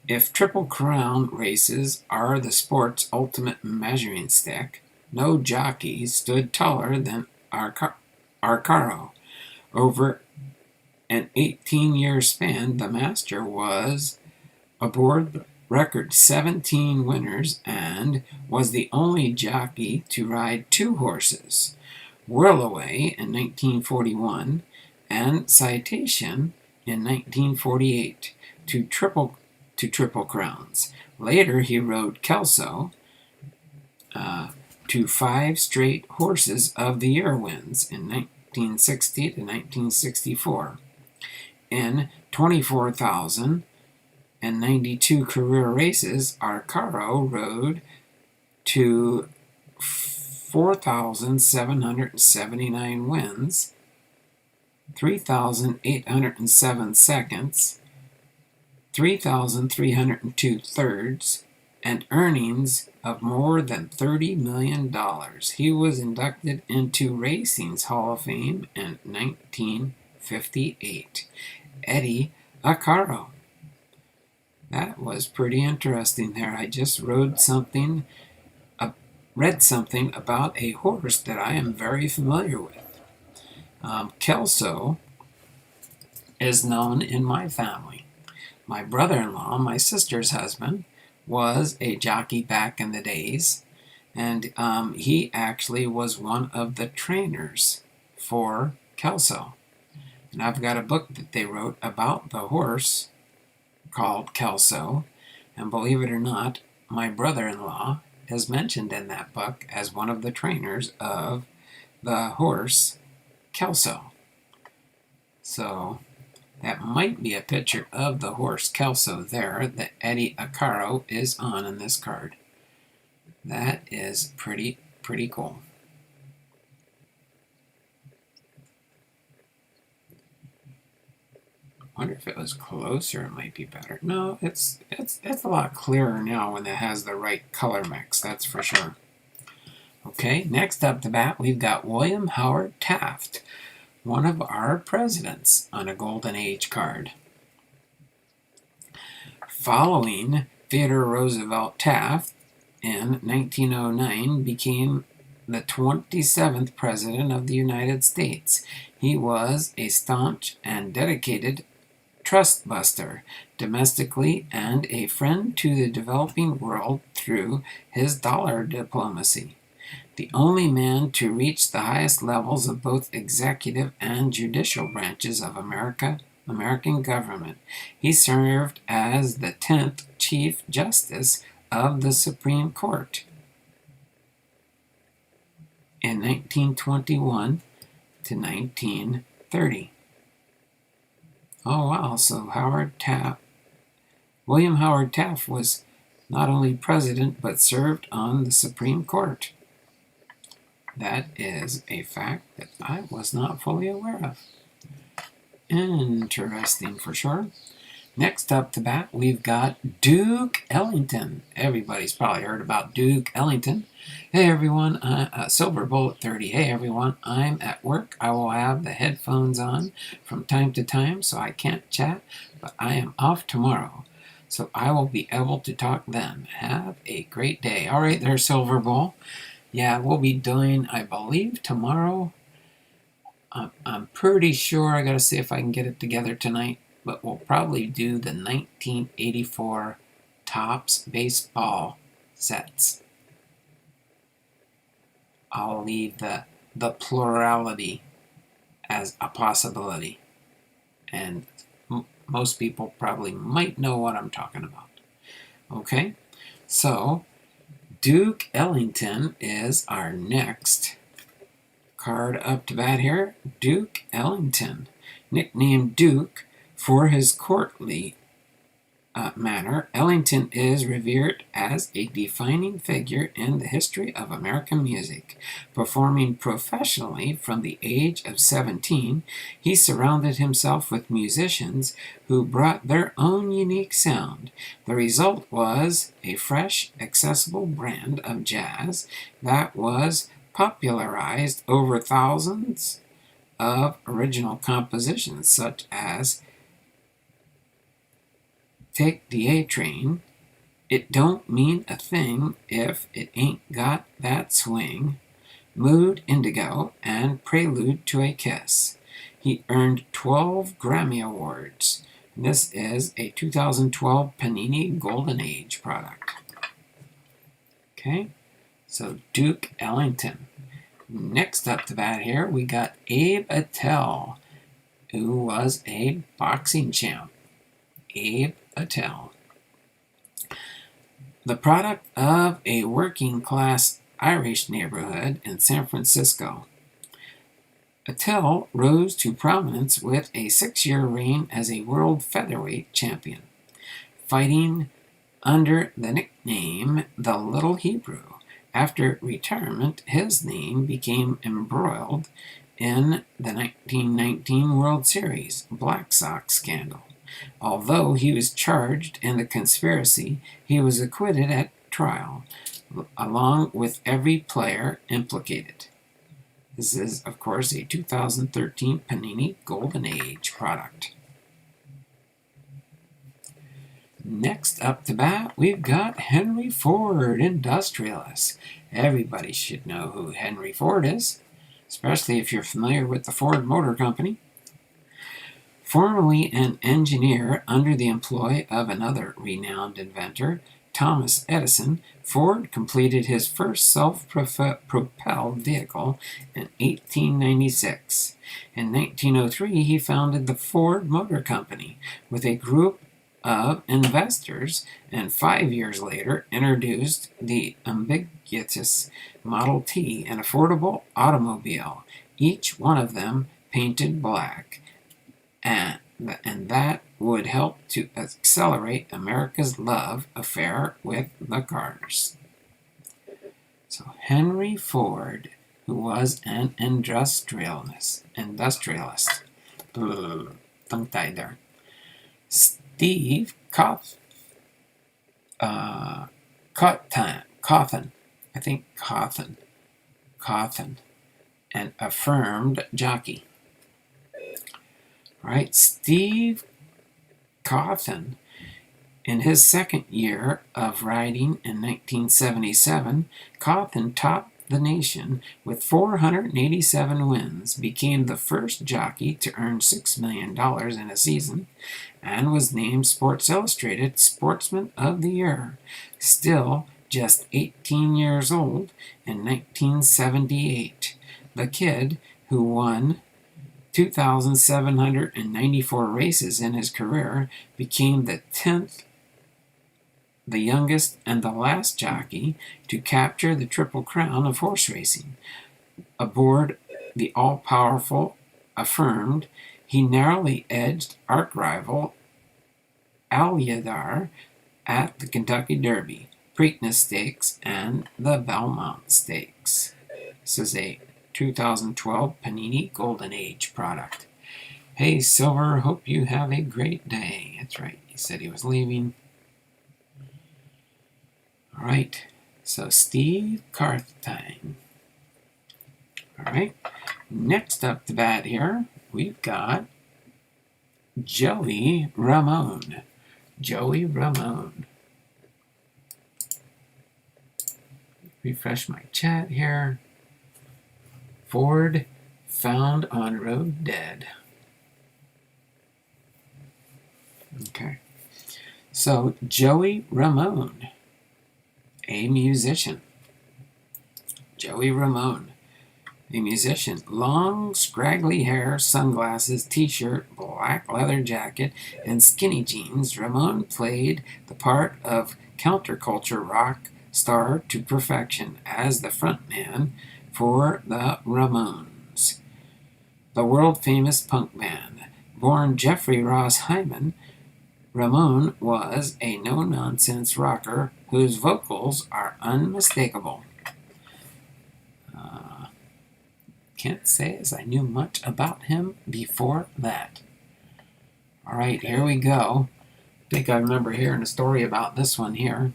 If Triple Crown races are the sport's ultimate measuring stick, no jockey stood taller than Arcaro. Over an 18-year span, the master was aboard the record 17 winners and was the only jockey to ride 2 horses, Whirlaway in 1941 and Citation in 1948 to Triple Crowns. Later he rode Kelso to 5 straight Horses of the Year wins in 1960 to 1964. In 24,092 career races, Arcaro rode to 4,779 wins, 3,807 seconds, 3,302 thirds, and earnings of more than $30 million. He was inducted into Racing's Hall of Fame in 1958. Eddie Arcaro. That was pretty interesting there. I just read something about a horse that I am very familiar with. Kelso is known in my family. My brother-in-law, my sister's husband, was a jockey back in the days, and he actually was one of the trainers for Kelso. And I've got a book that they wrote about the horse called Kelso, and believe it or not, my brother-in-law is mentioned in that book as one of the trainers of the horse Kelso. So that might be a picture of the horse Kelso there that Eddie Arcaro is on in this card. That is pretty cool. I wonder if it was closer, it might be better. No, it's a lot clearer now when it has the right color mix, that's for sure. Okay, next up the bat, we've got William Howard Taft, one of our presidents, on a Golden Age card. Following Theodore Roosevelt, Taft in 1909 became the 27th President of the United States. He was a staunch and dedicated trust buster domestically and a friend to the developing world through his dollar diplomacy. The only man to reach the highest levels of both executive and judicial branches of American government. He served as the 10th Chief Justice of the Supreme Court in 1921 to 1930. Oh wow, so William Howard Taft was not only president but served on the Supreme Court. That is a fact that I was not fully aware of. Interesting for sure. Next up to bat, we've got Duke Ellington. Everybody's probably heard about Duke Ellington. Hey everyone, Silver Bullet 30. Hey everyone, I'm at work. I will have the headphones on from time to time, so I can't chat, but I am off tomorrow, so I will be able to talk then. Have a great day. All right there, Silver Bull. Yeah, we'll be doing, I believe, tomorrow. I'm pretty sure. I gotta see if I can get it together tonight, but we'll probably do the 1984 Topps baseball sets. I'll leave the plurality as a possibility, and most people probably might know what I'm talking about. Okay, so Duke Ellington is our next card up to bat here. Duke Ellington, nicknamed Duke for his courtly manner, Ellington is revered as a defining figure in the history of American music. Performing professionally from the age of 17, he surrounded himself with musicians who brought their own unique sound. The result was a fresh, accessible brand of jazz that was popularized over thousands of original compositions, such as Take the A Train, It Don't Mean a Thing If It Ain't Got That Swing, Mood Indigo, and Prelude to a Kiss. He earned 12 Grammy Awards. This is a 2012 Panini Golden Age product. Okay, so Duke Ellington. Next up to bat here, we got Abe Attell, who was a boxing champ. Abe Attell. The product of a working-class Irish neighborhood in San Francisco, Attell rose to prominence with a 6-year reign as a world featherweight champion, fighting under the nickname The Little Hebrew. After retirement, his name became embroiled in the 1919 World Series Black Sox scandal. Although he was charged in the conspiracy, he was acquitted at trial, along with every player implicated. This is, of course, a 2013 Panini Golden Age product. Next up to bat, we've got Henry Ford, industrialist. Everybody should know who Henry Ford is, especially if you're familiar with the Ford Motor Company. Formerly an engineer under the employ of another renowned inventor, Thomas Edison, Ford completed his first self-propelled vehicle in 1896. In 1903, he founded the Ford Motor Company with a group of investors, and 5 years later introduced the ubiquitous Model T, an affordable automobile, each one of them painted black. And that would help to accelerate America's love affair with the cars. So Henry Ford, who was an industrialist. Tongue-tied there. Steve Cawthon, an affirmed jockey. Right, Steve Cawthon, in his second year of riding in 1977, Cawthon topped the nation with 487 wins, became the first jockey to earn $6 million in a season, and was named Sports Illustrated Sportsman of the Year. Still just 18 years old in 1978, the kid who won 2,794 races in his career became the 10th, the youngest, and the last jockey to capture the Triple Crown of horse racing. Aboard the all-powerful Affirmed, he narrowly edged arch-rival Alyadar at the Kentucky Derby, Preakness Stakes, and the Belmont Stakes. This is a 2012 Panini Golden Age product. Hey Silver, hope you have a great day. That's right, He said he was leaving. All right. So Steve Carthine. All right. Next up to bat here, we've got Joey Ramone. Joey Ramone. Refresh my chat here. Ford found on road dead. Okay. So Joey Ramone, a musician. Joey Ramone, a musician. Long, scraggly hair, sunglasses, t-shirt, black leather jacket, and skinny jeans. Ramone played the part of counterculture rock star to perfection as the frontman for the Ramones, the world-famous punk band. Born Jeffrey Ross Hyman, Ramone was a no-nonsense rocker whose vocals are unmistakable. Can't say as I knew much about him before that. All right, here we go. I think I remember hearing a story about this one here.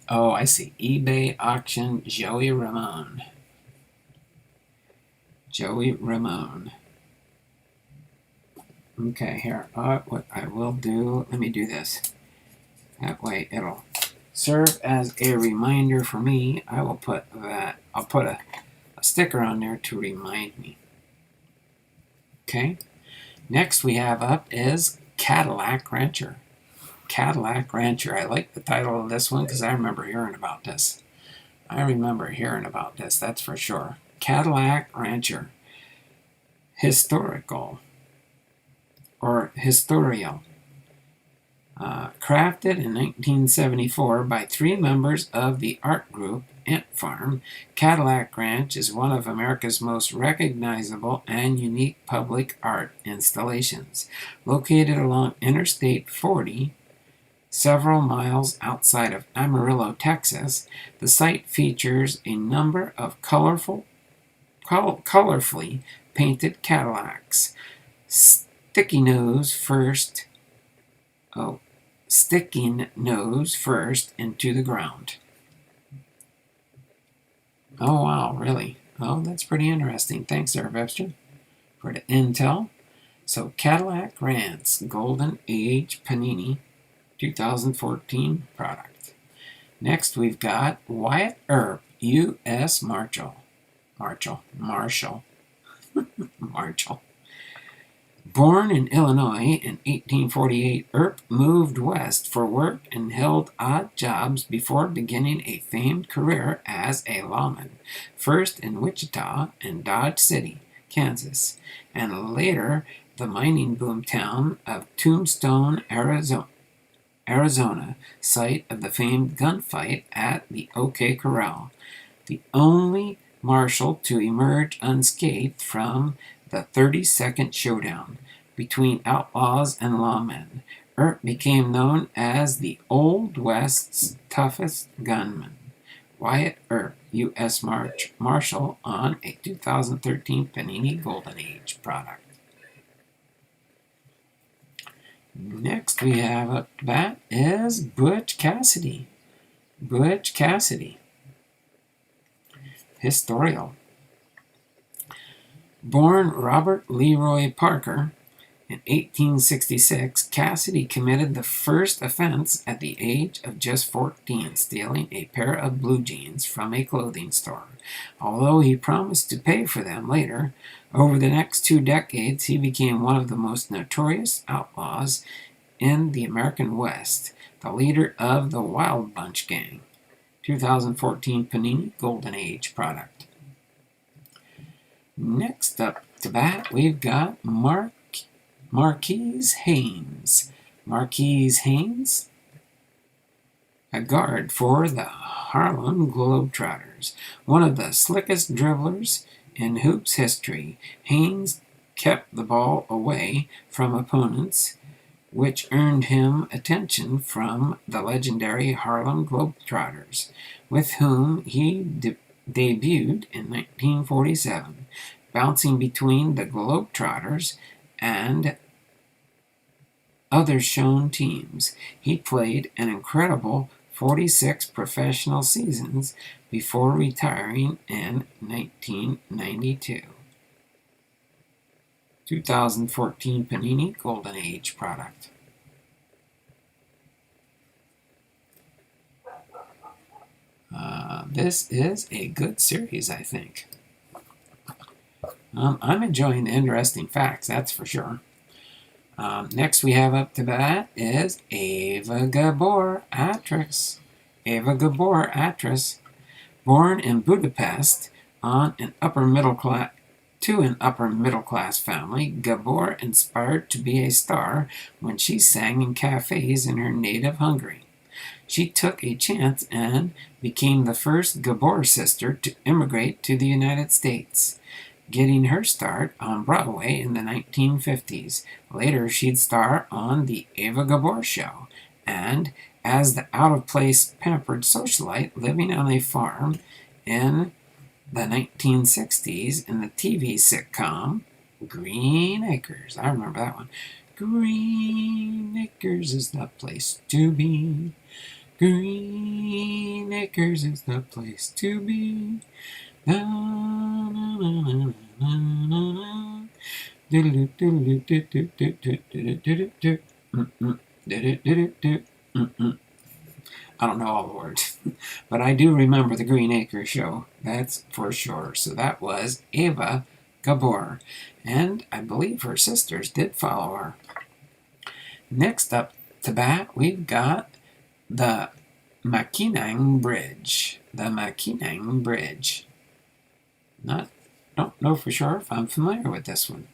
Oh, I see. eBay auction Joey Ramone. Joey Ramone. Okay, here. What I will do, let me do this. That way it'll serve as a reminder for me. I will put that, I'll put a sticker on there to remind me. Okay. Next we have up is Cadillac Rancher. Cadillac Rancher. I like the title of this one because I remember hearing about this. That's for sure. Cadillac Rancher. Historical. Or historial. Crafted in 1974 by 3 members of the art group Ant Farm, Cadillac Ranch is one of America's most recognizable and unique public art installations. Located along Interstate 40, several miles outside of Amarillo, Texas, the site features a number of colorfully painted Cadillacs. Sticking nose first into the ground. Oh, wow, really? Oh, that's pretty interesting. Thanks there, Webster, for the intel. So, Cadillac Ranch Golden Age Panini 2014 product. Next, we've got Wyatt Earp, U.S. Marshal. Born in Illinois in 1848, Earp moved west for work and held odd jobs before beginning a famed career as a lawman, first in Wichita and Dodge City, Kansas, and later the mining boom town of Tombstone, Arizona, site of the famed gunfight at the OK Corral. The only marshal to emerge unscathed from the 30-second showdown between outlaws and lawmen, Earp became known as the Old West's toughest gunman. Wyatt Earp, U.S. Marshal, on a 2013 Panini Golden Age product. Next we have up to bat is Butch Cassidy. Butch Cassidy. Historial. Born Robert Leroy Parker in 1866, Cassidy committed the first offense at the age of just 14, stealing a pair of blue jeans from a clothing store. Although he promised to pay for them later, over the next 2 decades he became one of the most notorious outlaws in the American West, the leader of the Wild Bunch Gang. 2014 Panini Golden Age product. Next up to bat, we've got Marquise Haynes. Marquise Haynes, a guard for the Harlem Globetrotters, one of the slickest dribblers in hoops history. Haynes kept the ball away from opponents, which earned him attention from the legendary Harlem Globetrotters, with whom he debuted in 1947. bouncing between the Globetrotters and other shown teams. He played an incredible 46 professional seasons before retiring in 1992. 2014 Panini Golden Age product. This is a good series, I think. I'm enjoying the interesting facts, that's for sure. Next we have up to bat is Eva Gabor, actress. Eva Gabor, actress. Born in Budapest to an upper middle class family, Gabor inspired to be a star when she sang in cafes in her native Hungary. She took a chance and became the first Gabor sister to immigrate to the United States, getting her start on Broadway in the 1950s. Later, she'd star on The Eva Gabor Show, and as the out-of-place pampered socialite living on a farm in the 1960s in the TV sitcom Green Acres. I remember that one. Green Acres is the place to be. Green Acres is the place to be. Na, na, na, na, na, na, na. I don't know all the words, but I do remember the Green Acres Show, that's for sure. So that was Eva Gabor, and I believe her sisters did follow her. Next up to bat, we've got the Makinang Bridge. The Makinang Bridge. Don't know for sure if I'm familiar with this one.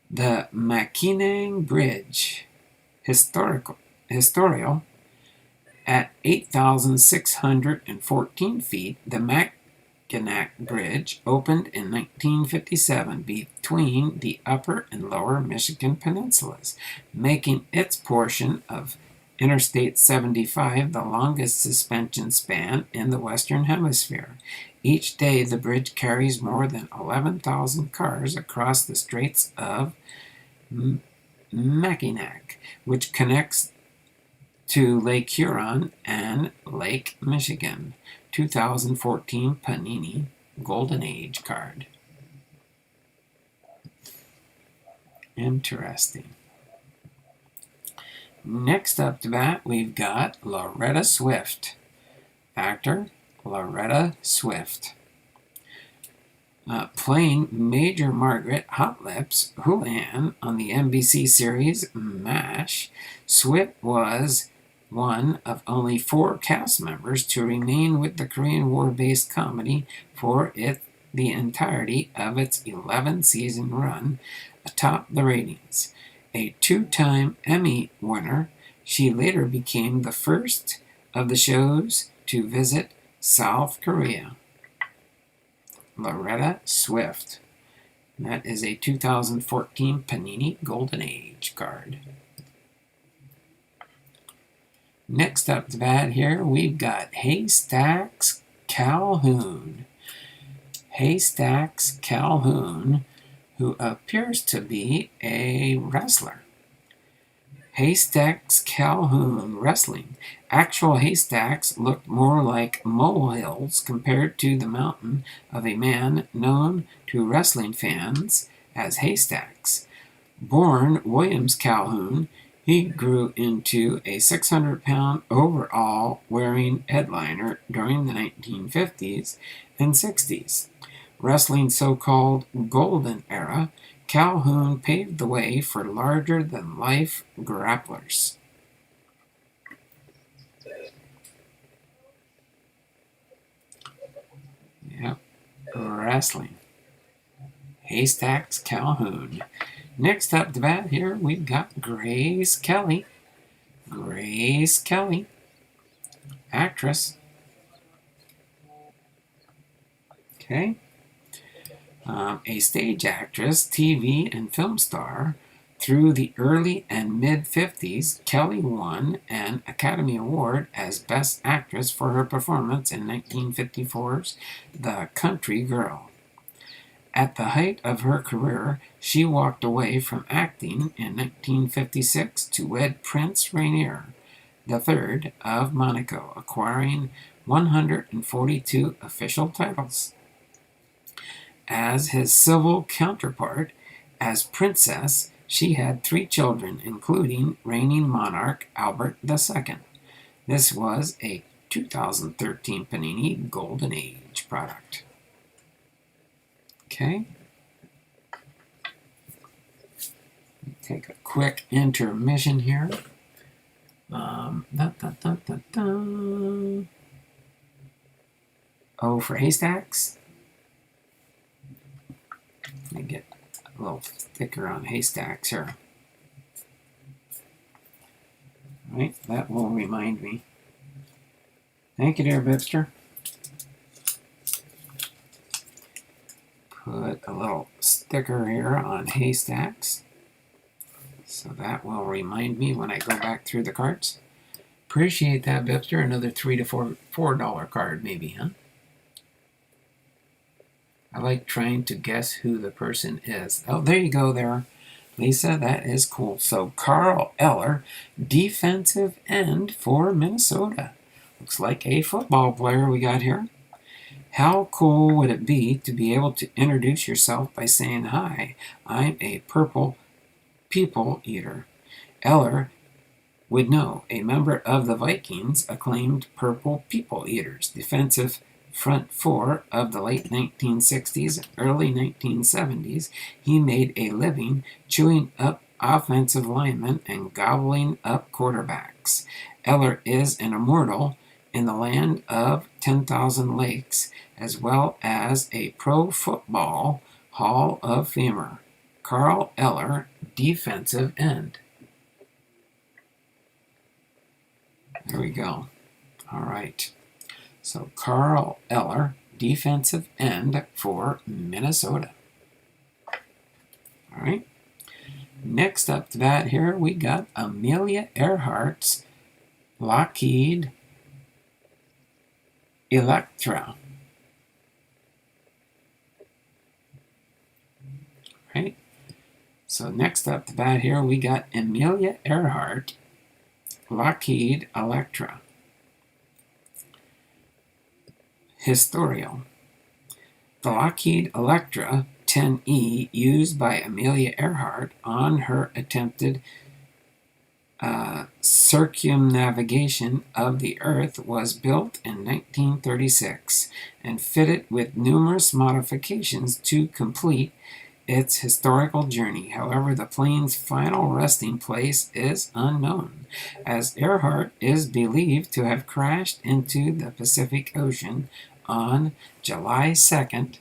The Makinang Bridge. Historical. At 8,614 feet, the Mackinac Bridge opened in 1957 between the upper and lower Michigan peninsulas, making its portion of Interstate 75 the longest suspension span in the Western Hemisphere. Each day, the bridge carries more than 11,000 cars across the Straits of Mackinac, which connects to Lake Huron and Lake Michigan. 2014 Panini Golden Age card. Interesting. Next up to bat, we've got Loretta Swift. Actor Loretta Swift. Playing Major Margaret Hot Lips Houlihan on the NBC series MASH, Swift was one of only 4 cast members to remain with the Korean War-based comedy for the entirety of its 11-season run atop the ratings. A 2-time Emmy winner, she later became the first of the shows to visit South Korea. Loretta Swift. That is a 2014 Panini Golden Age card. Next up to bat here, we've got Haystacks Calhoun. Haystacks Calhoun, who appears to be a wrestler. Haystacks Calhoun wrestling. Actual haystacks looked more like molehills compared to the mountain of a man known to wrestling fans as Haystacks. Born Williams Calhoun, he grew into a 600-pound overall-wearing headliner during the 1950s and 60s. Wrestling's so-called golden era, Calhoun paved the way for larger-than-life grapplers. Yep, wrestling. Haystacks Calhoun. Next up to bat here, we've got Grace Kelly. Grace Kelly, actress. Okay. A stage actress, TV, and film star. Through the early and mid-50s, Kelly won an Academy Award as Best Actress for her performance in 1954's The Country Girl. At the height of her career, she walked away from acting in 1956 to wed Prince Rainier III of Monaco, acquiring 142 official titles. As his civil counterpart, as princess, she had 3 children, including reigning monarch Albert II. This was a 2013 Panini Golden Age product. Okay. Take a quick intermission here. Oh, for haystacks? Let me get a little thicker on haystacks here. All right, that will remind me. Thank you, dear Bipster. Put a little sticker here on haystacks, so that will remind me when I go back through the cards. Appreciate that, Bipster. Another $3 to $4 card, maybe, huh? I like trying to guess who the person is. Oh, there you go there, Lisa. That is cool. So Carl Eller, defensive end for Minnesota. Looks like a football player we got here. How cool would it be to be able to introduce yourself by saying, "Hi, I'm a purple people eater"? Eller would know, a member of the Vikings' acclaimed purple people eaters, defensive front 4 of the late 1960s, early 1970s. He made a living chewing up offensive linemen and gobbling up quarterbacks. Eller is an immortal in the land of 10,000 lakes, as well as a Pro Football Hall of Famer. Carl Eller, defensive end. There we go. All right. So Carl Eller, defensive end for Minnesota. All right. Next up to that here, we got Amelia Earhart's Lockheed Electra. Right. So next up to that here, we got Amelia Earhart Lockheed Electra. Historial. The Lockheed Electra 10E, used by Amelia Earhart on her attempted circumnavigation of the Earth, was built in 1936 and fitted with numerous modifications to complete its historical journey. However, the plane's final resting place is unknown, as Earhart is believed to have crashed into the Pacific Ocean on July 2nd,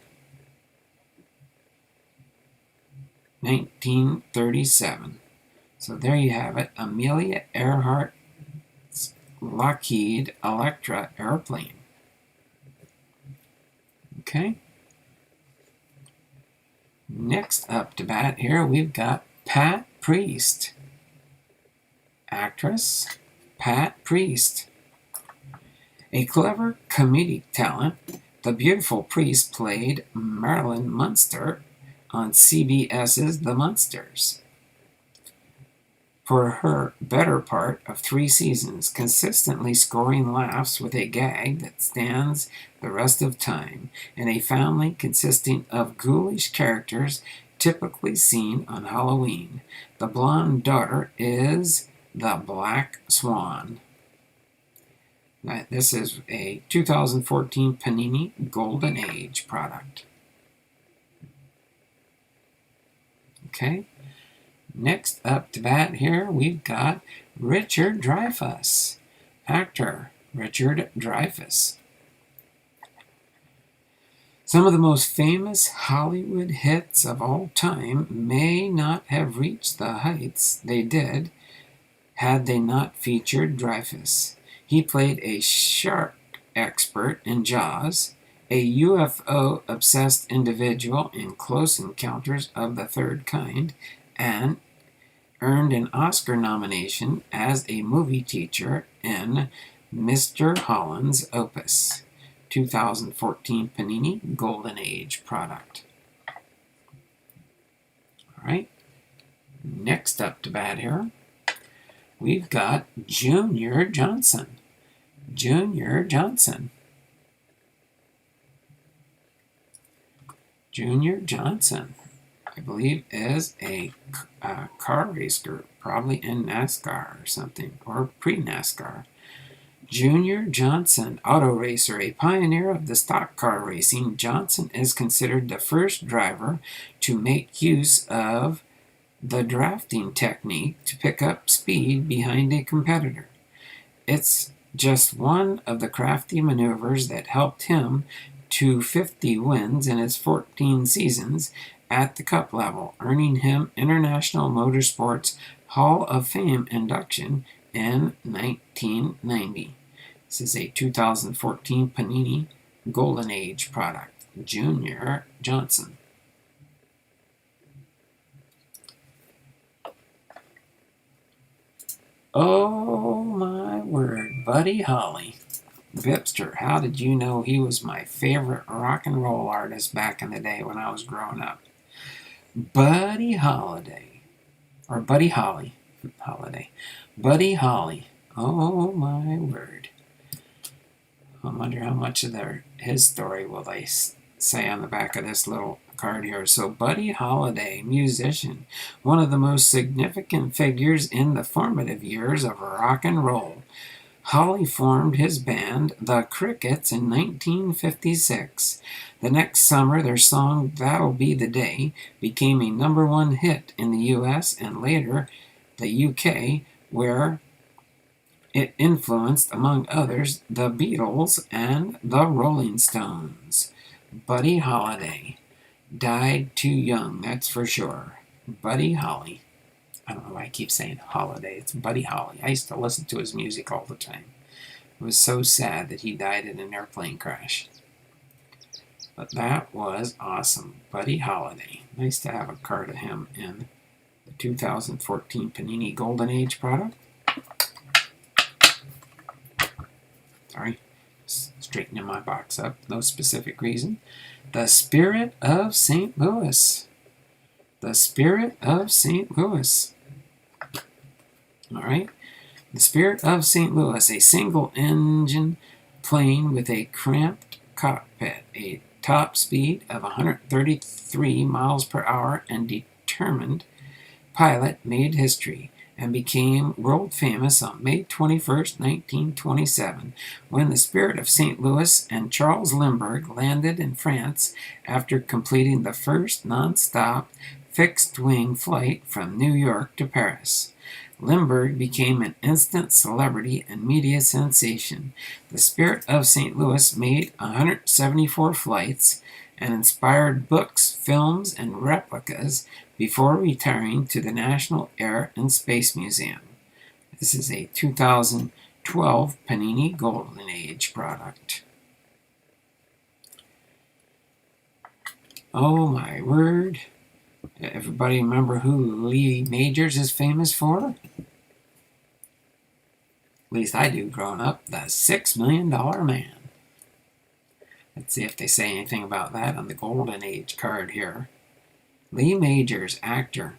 1937. So there you have it, Amelia Earhart's Lockheed Electra airplane. Okay. Next up to bat here, we've got Pat Priest. Actress Pat Priest. A clever comedic talent, the beautiful Priest played Marilyn Munster on CBS's The Munsters for her better part of 3 seasons, consistently scoring laughs with a gag that stands the rest of time, in a family consisting of ghoulish characters typically seen on Halloween. The blonde daughter is the Black Swan. This is a 2014 Panini Golden Age product. Okay. Next up to bat here, we've got Richard Dreyfuss. Actor Richard Dreyfuss. Some of the most famous Hollywood hits of all time may not have reached the heights they did had they not featured Dreyfuss. He played a shark expert in Jaws, a UFO-obsessed individual in Close Encounters of the Third Kind, and earned an Oscar nomination as a movie teacher in Mr. Holland's Opus, 2014 Panini Golden Age product. All right. Next up to bat here, we've got Junior Johnson. Junior Johnson. Junior Johnson, I believe, is a car racer, probably in NASCAR or something, or pre-NASCAR. Junior Johnson, auto racer, a pioneer of the stock car racing, Johnson is considered the first driver to make use of the drafting technique to pick up speed behind a competitor. It's just one of the crafty maneuvers that helped him to 50 wins in his 14 seasons at the Cup level, earning him International Motorsports Hall of Fame induction in 1990. This is a 2014 Panini Golden Age product. Junior Johnson. Oh my word, Buddy Holly. Bipster, how did you know he was my favorite rock and roll artist back in the day when I was growing up? Buddy Holly. Buddy Holly. Buddy Holly. Oh my word. I wonder how much of his story will they say on the back of this little card here. So Buddy Holly, musician, one of the most significant figures in the formative years of rock and roll. Holly formed his band, The Crickets, in 1956. The next summer, their song That'll Be the Day became a #1 hit in the U.S. and later the U.K., where it influenced, among others, the Beatles and the Rolling Stones. Buddy Holly died too young, that's for sure. Buddy Holly. I don't know why I keep saying Holiday. It's Buddy Holly. I used to listen to his music all the time. It was so sad that he died in an airplane crash. But that was awesome. Buddy Holly. Nice to have a card of him in the 2014 Panini Golden Age product. Sorry, straightening my box up. No specific reason. The Spirit of St. Louis. The Spirit of St. Louis. All right. The Spirit of St. Louis, a single-engine plane with a cramped cockpit, a top speed of 133 miles per hour, and determined pilot made history and became world famous on May 21st, 1927, when the Spirit of St. Louis and Charles Lindbergh landed in France after completing the first non-stop fixed-wing flight from New York to Paris. Lindbergh became an instant celebrity and media sensation. The Spirit of St. Louis made 174 flights and inspired books, films, and replicas before retiring to the National Air and Space Museum. This is a 2012 Panini Golden Age product. Oh my word. Everybody remember who Lee Majors is famous for? At least I do growing up. The $6 Million Man. Let's see if they say anything about that on the Golden Age card here. Lee Majors, actor.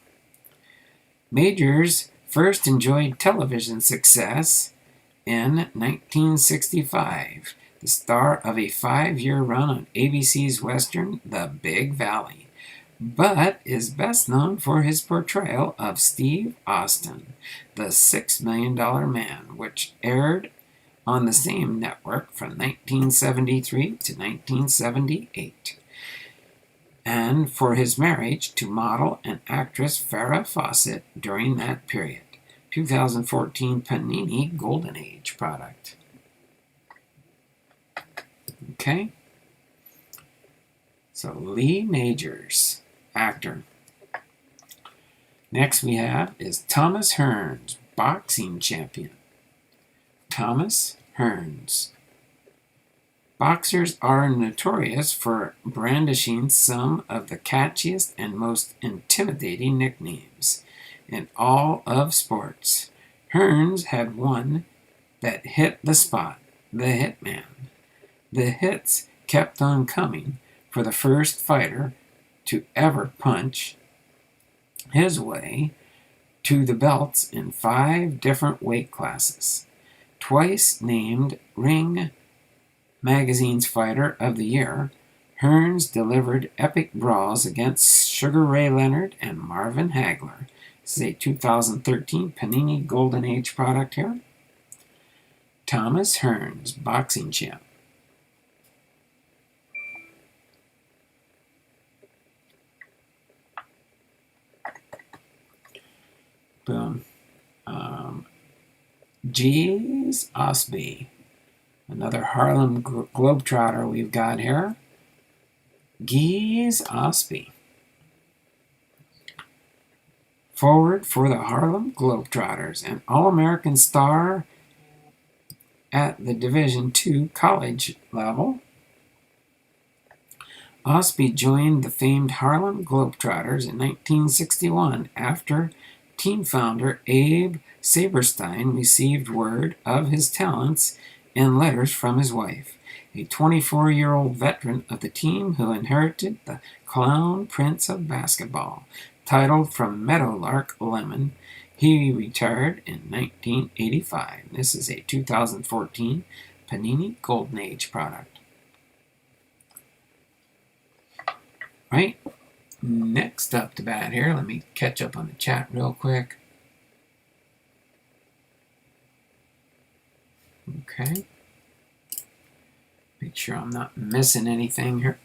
Majors first enjoyed television success in 1965, the star of a 5-year run on ABC's Western, The Big Valley, but is best known for his portrayal of Steve Austin, the $6 Million Man, which aired on the same network from 1973 to 1978, and for his marriage to model and actress Farrah Fawcett during that period. 2014 Panini Golden Age product. Okay. So Lee Majors, actor. Next we have is Thomas Hearns, boxing champion. Thomas Hearns. Boxers are notorious for brandishing some of the catchiest and most intimidating nicknames in all of sports. Hearns had one that hit the spot, the Hitman. The hits kept on coming for the first fighter to ever punch his way to the belts in 5 different weight classes. Twice named Ring Magazine's Fighter of the Year, Hearns delivered epic brawls against Sugar Ray Leonard and Marvin Hagler. This is a 2013 Panini Golden Age product here. Thomas Hearns, boxing champ. Boom. Geez Osby, another Harlem Globetrotter we've got here. Geez Osby. Forward for the Harlem Globetrotters, an All-American star at the Division II college level. Osby joined the famed Harlem Globetrotters in 1961 after team founder Abe Saberstein received word of his talents in letters from his wife, a 24-year-old veteran of the team who inherited the Clown Prince of Basketball, titled from Meadowlark Lemon. He retired in 1985. This is a 2014 Panini Golden Age product. Right? Next up to bat here, let me catch up on the chat real quick. Okay. Make sure I'm not missing anything here.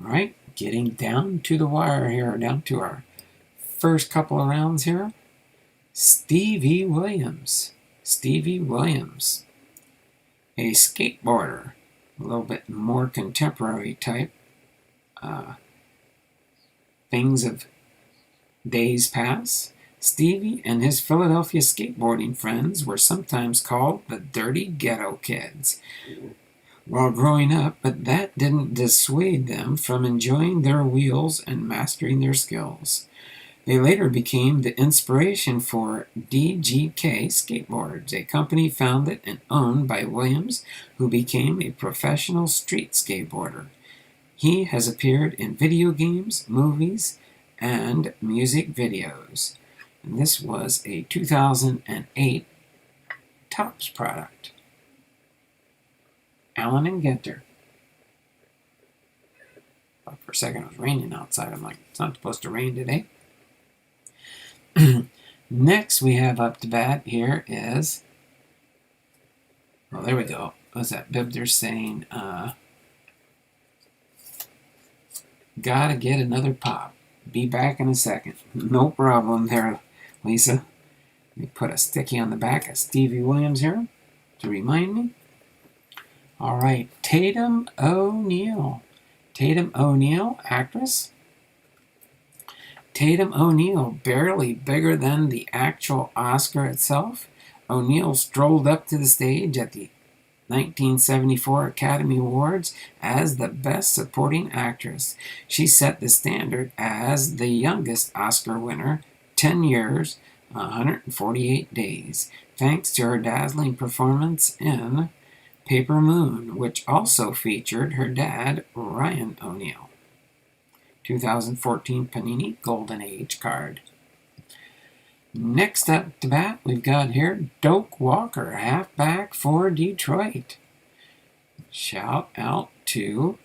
All right, getting down to the wire here, down to our first couple of rounds here. Stevie Williams. Stevie Williams. A skateboarder, a little bit more contemporary type. Things of days past. Stevie and his Philadelphia skateboarding friends were sometimes called the Dirty Ghetto Kids while growing up, but that didn't dissuade them from enjoying their wheels and mastering their skills. They later became the inspiration for DGK Skateboards, a company founded and owned by Williams, who became a professional street skateboarder. He has appeared in video games, movies, and music videos. And this was a 2008 Topps product. Allen and Ginter. Thought for a second it was raining outside. I'm like, it's not supposed to rain today. Next we have up to bat here is, well, there we go. What's that? Bibder saying, gotta get another pop. Be back in a second. No problem there, Lisa. Let me put a sticky on the back of Stevie Williams here to remind me. All right, Tatum O'Neal. Tatum O'Neal, actress. Tatum O'Neal, barely bigger than the actual Oscar itself. O'Neal strolled up to the stage at the 1974 Academy Awards as the Best Supporting Actress. She set the standard as the youngest Oscar winner, 10 years, 148 days, thanks to her dazzling performance in Paper Moon, which also featured her dad, Ryan O'Neal. 2014 Panini Golden Age card. Next up to bat, we've got here Doak Walker, halfback for Detroit. Shout out to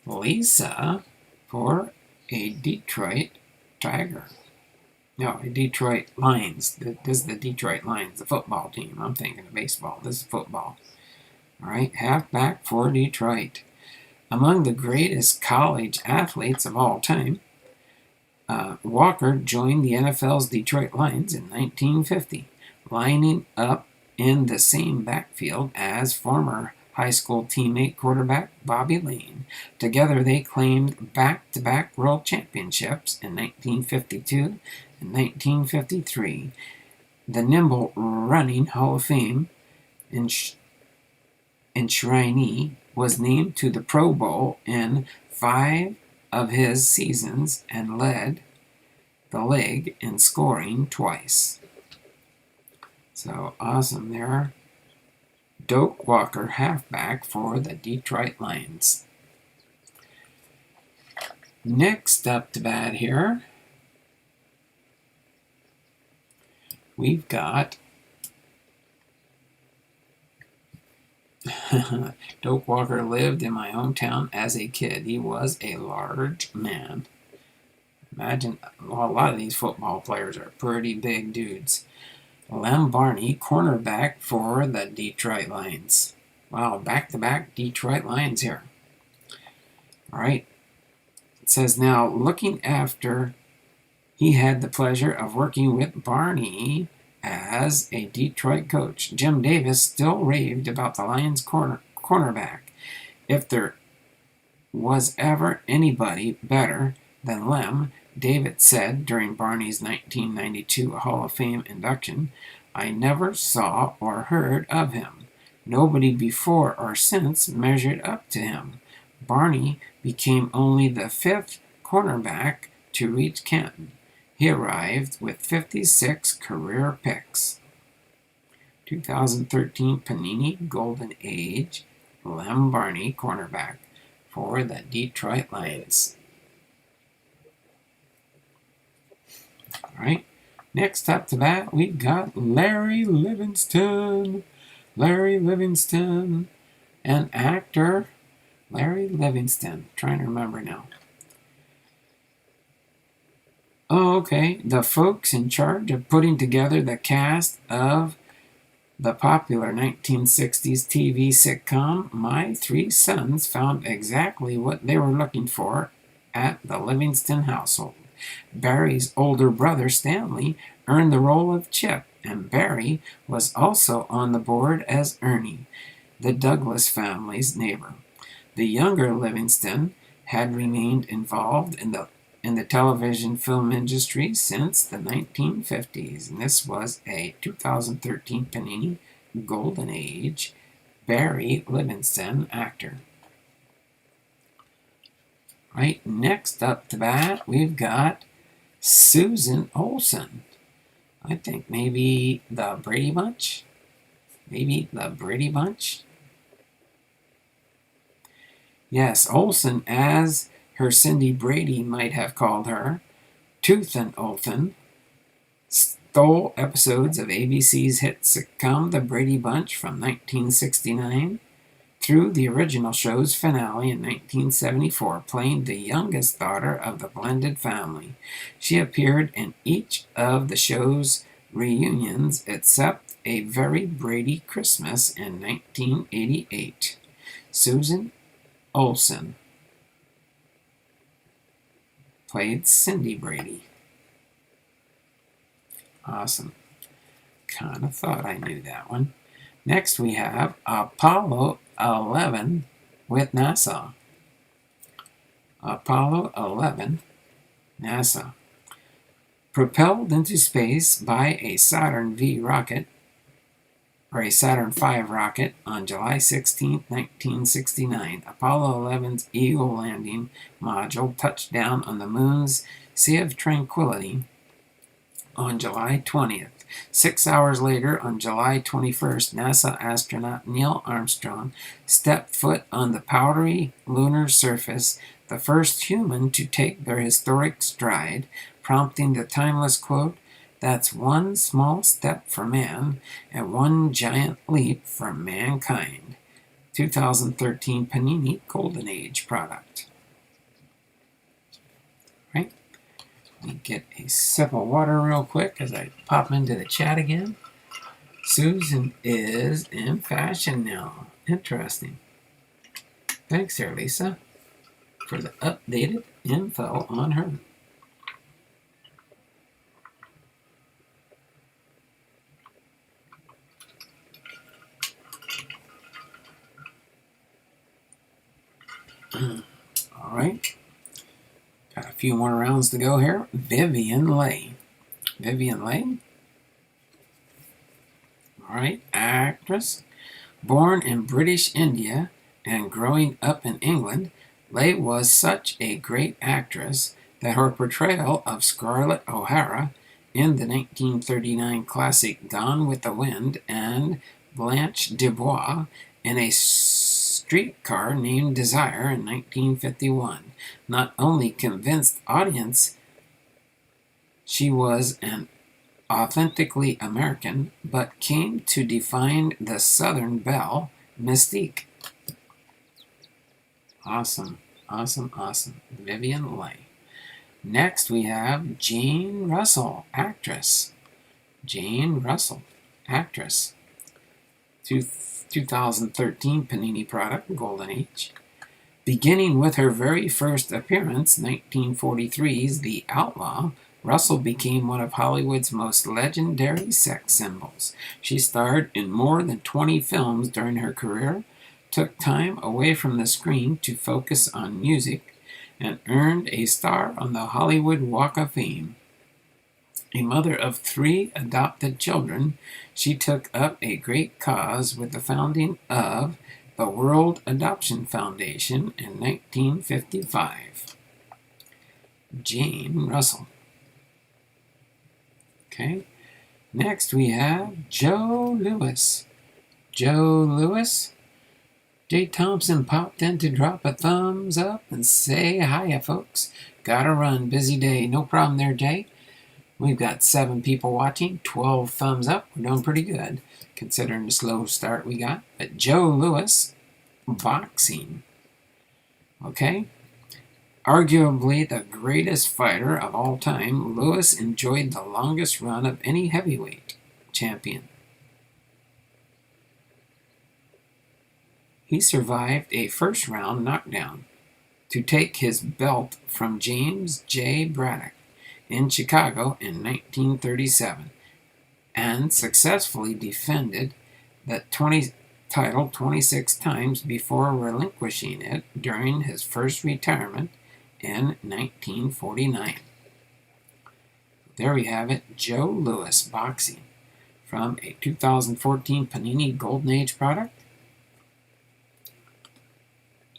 Lisa for a Detroit Tiger. No, a Detroit Lions. This is the Detroit Lions, the football team. I'm thinking of baseball. This is football. All right, halfback for Detroit. Among the greatest college athletes of all time, Walker joined the NFL's Detroit Lions in 1950, lining up in the same backfield as former high school teammate quarterback Bobby Lane. Together they claimed back-to-back world championships in 1952 and 1953. The nimble running Hall of Fame enshrinee was named to the Pro Bowl in 5 of his seasons and led the league in scoring twice. So awesome there. Doak Walker, halfback for the Detroit Lions. Next up to bat here, we've got Doak Walker lived in my hometown as a kid. He was a large man. Imagine, well, a lot of these football players are pretty big dudes. Lem Barney, cornerback for the Detroit Lions. Wow, back-to-back Detroit Lions here. All right. It says now, looking after, he had the pleasure of working with Barney as a Detroit coach. Jim Davis still raved about the Lions cornerback. If there was ever anybody better than Lem, David said during Barney's 1992 Hall of Fame induction, I never saw or heard of him. Nobody before or since measured up to him. Barney became only the 5th cornerback to reach Canton. He arrived with 56 career picks. 2013 Panini Golden Age, Lem Barney, cornerback for the Detroit Lions. All right. Next up to bat, we've got Larry Livingston. Larry Livingston, an actor. Larry Livingston. Trying to remember now. Oh, okay. The folks in charge of putting together the cast of the popular 1960s TV sitcom My Three Sons found exactly what they were looking for at the Livingston household. Barry's older brother, Stanley, earned the role of Chip, and Barry was also on the board as Ernie, the Douglas family's neighbor. The younger Livingston had remained involved in the television film industry since the 1950s, and this was a 2013 Panini Golden Age Barry Livingston actor. Right, next up to bat, we've got Susan Olsen. I think maybe the Brady Bunch? Maybe the Brady Bunch? Yes, Olsen, as her Cindy Brady might have called her, Tooth and Olsen, stole episodes of ABC's hit sitcom The Brady Bunch from 1969 through the original show's finale in 1974, playing the youngest daughter of the blended family. She appeared in each of the show's reunions except A Very Brady Christmas in 1988. Susan Olsen played Cindy Brady. Awesome. Kind of thought I knew that one. Next we have Apollo 11 with NASA. Apollo 11, NASA. Propelled into space by a Saturn V rocket, or a Saturn V rocket, on July 16, 1969, Apollo 11's Eagle landing module touched down on the moon's Sea of Tranquility on July 20th. 6 hours later, on July 21st, NASA astronaut Neil Armstrong stepped foot on the powdery lunar surface, the first human to take their historic stride, prompting the timeless quote, "That's one small step for man and one giant leap for mankind." 2013 Panini Golden Age product. Right? Let me get a sip of water real quick as I pop into the chat again. Susan is in fashion now. Interesting. Thanks there, Lisa, for the updated info on her. All right. Got a few more rounds to go here. Vivian Leigh. Vivian Leigh. All right. Actress. Born in British India and growing up in England, Leigh was such a great actress that her portrayal of Scarlett O'Hara in the 1939 classic Gone with the Wind and Blanche Dubois in A Streetcar Named Desire in 1951 not only convinced audience she was an authentically American, but came to define the Southern belle mystique. Awesome, awesome, awesome. Vivian Leigh. Next we have Jane Russell, actress. Jane Russell, actress. 2013 Panini product, Golden Age. Beginning with her very first appearance, 1943's The Outlaw, Russell became one of Hollywood's most legendary sex symbols. She starred in more than 20 films during her career, took time away from the screen to focus on music, and earned a star on the Hollywood Walk of Fame. A mother of 3 adopted children, she took up a great cause with the founding of the World Adoption Foundation in 1955. Jane Russell. Okay. Next we have Joe Louis. Joe Louis. Jay Thompson popped in to drop a thumbs up and say hiya, folks. Gotta run, busy day. No problem there, Jay. We've got 7 people watching, 12 thumbs up. We're doing pretty good, considering the slow start we got. But Joe Louis, boxing. Okay? Arguably the greatest fighter of all time, Louis enjoyed the longest run of any heavyweight champion. He survived a first-round knockdown to take his belt from James J. Braddock in Chicago in 1937 and successfully defended the title 26 times before relinquishing it during his first retirement in 1949. There we have it, Joe Louis boxing from a 2014 Panini Golden Age product.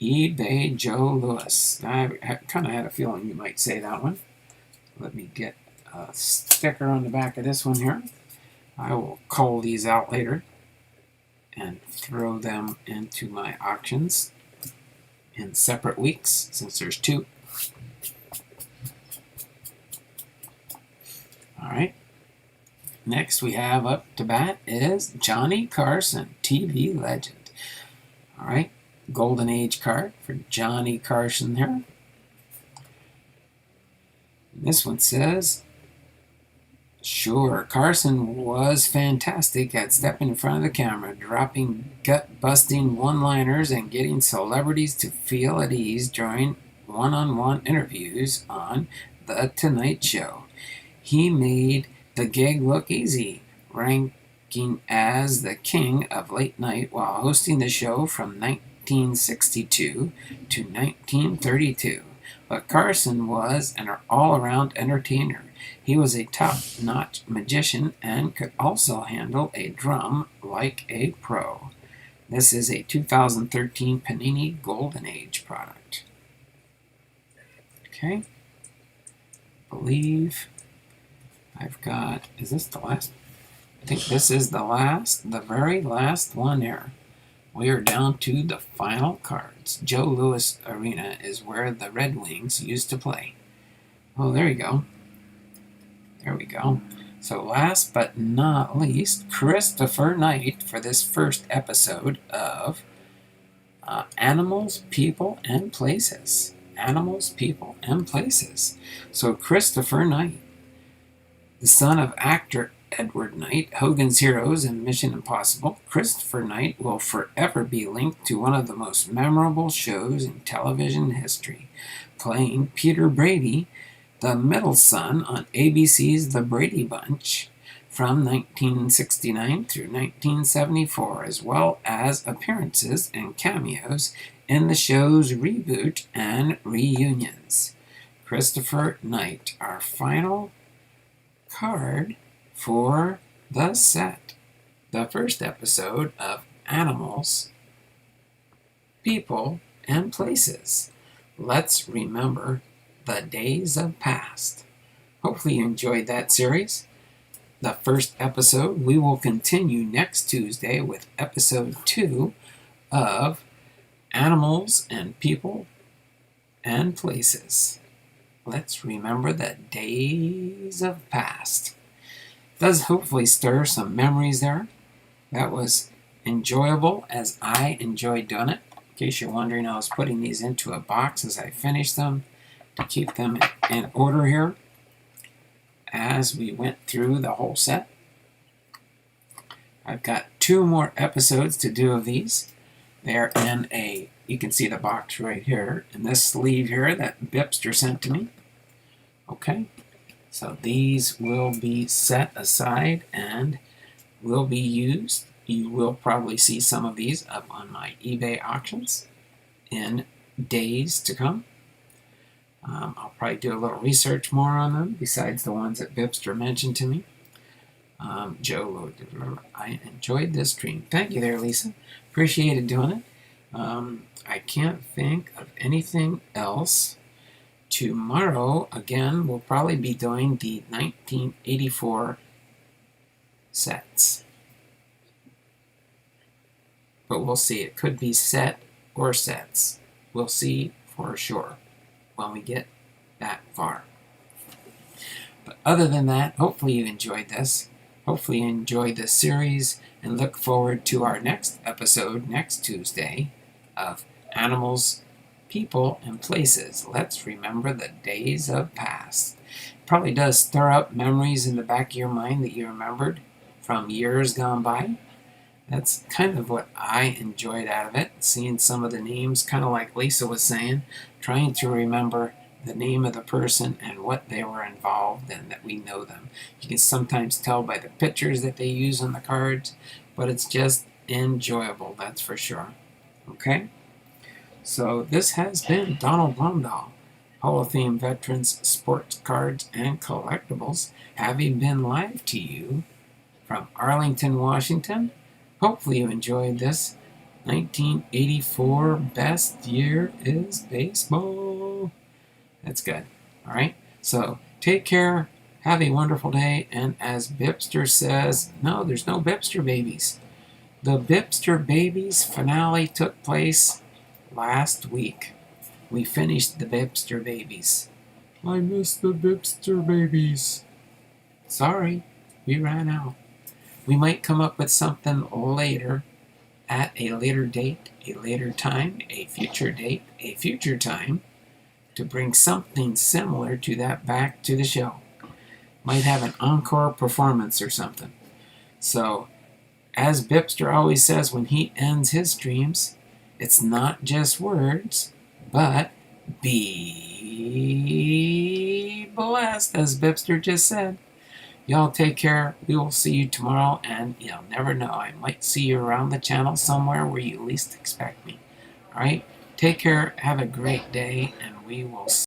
eBay Joe Louis. I kind of had a feeling you might say that one. Let me get a sticker on the back of this one here. I will cull these out later and throw them into my auctions in separate weeks, since there's 2. Alright. Next we have up to bat is Johnny Carson, TV legend. Alright. Golden Age card for Johnny Carson here. This one says, sure, Carson was fantastic at stepping in front of the camera, dropping gut-busting one-liners and getting celebrities to feel at ease during one-on-one interviews on The Tonight Show. He made the gig look easy, ranking as the king of late night while hosting the show from 1962 to 1932. But Carson was an all-around entertainer. He was a top-notch magician and could also handle a drum like a pro. This is a 2013 Panini Golden Age product. Okay. I believe I've got, is this the last? I think this is the very last one here. We are down to the final cards. Joe Louis Arena is where the Red Wings used to play. Oh, there you go. There we go. So last but not least, Christopher Knight for this first episode of Animals, People, and Places. Animals, People, and Places. So Christopher Knight, the son of actor Edward Knight, Hogan's Heroes and Mission Impossible, Christopher Knight will forever be linked to one of the most memorable shows in television history, playing Peter Brady, the middle son on ABC's The Brady Bunch from 1969 through 1974, as well as appearances and cameos in the show's reboot and reunions. Christopher Knight, our final card for the set. The first episode of Animals, People, and Places. Let's remember the days of past. Hopefully you enjoyed that series. The first episode, we will continue next Tuesday with episode 2 of Animals and People and Places. Let's remember the days of past. Does hopefully stir some memories there. That was enjoyable as I enjoyed doing it. In case you're wondering, I was putting these into a box as I finished them to keep them in order here as we went through the whole set. I've got 2 more episodes to do of these. They're in a, you can see the box right here, in this sleeve here that Bipster sent to me. Okay, so these will be set aside and will be used. You will probably see some of these up on my eBay auctions in days to come. I'll probably do a little research more on them besides the ones that Bipster mentioned to me. Joe, I enjoyed this stream. Thank you there, Lisa. Appreciated doing it. I can't think of anything else. Tomorrow, again, we'll probably be doing the 1984 sets. But we'll see. It could be set or sets. We'll see for sure when we get that far. But other than that, hopefully you enjoyed this. Hopefully you enjoyed this series and look forward to our next episode next Tuesday of Animals, People, and Places. Let's remember the days of past. It probably does stir up memories in the back of your mind that you remembered from years gone by. That's kind of what I enjoyed out of it, seeing some of the names, kind of like Lisa was saying, trying to remember the name of the person and what they were involved in, that we know them. You can sometimes tell by the pictures that they use on the cards, but it's just enjoyable, that's for sure. Okay? So this has been Donald Blomdahl, Hall of Fame Veterans, Sports Cards, and Collectibles, having been live to you from Arlington, Washington. Hopefully you enjoyed this. 1984 best year is baseball. That's good. All right. So take care. Have a wonderful day. And as Bipster says, no, there's no Bipster babies. The Bipster babies finale took place last week. We finished the Bipster babies. I missed the Bipster babies. Sorry, we ran out. We might come up with something later at a later date, a later time, a future date, a future time, to bring something similar to that back to the show. Might have an encore performance or something. So, as Bipster always says when he ends his streams, it's not just words, but be blessed, as Bipster just said. Y'all take care. We will see you tomorrow, and you'll never know. I might see you around the channel somewhere where you least expect me. All right? Take care. Have a great day, and we will see you.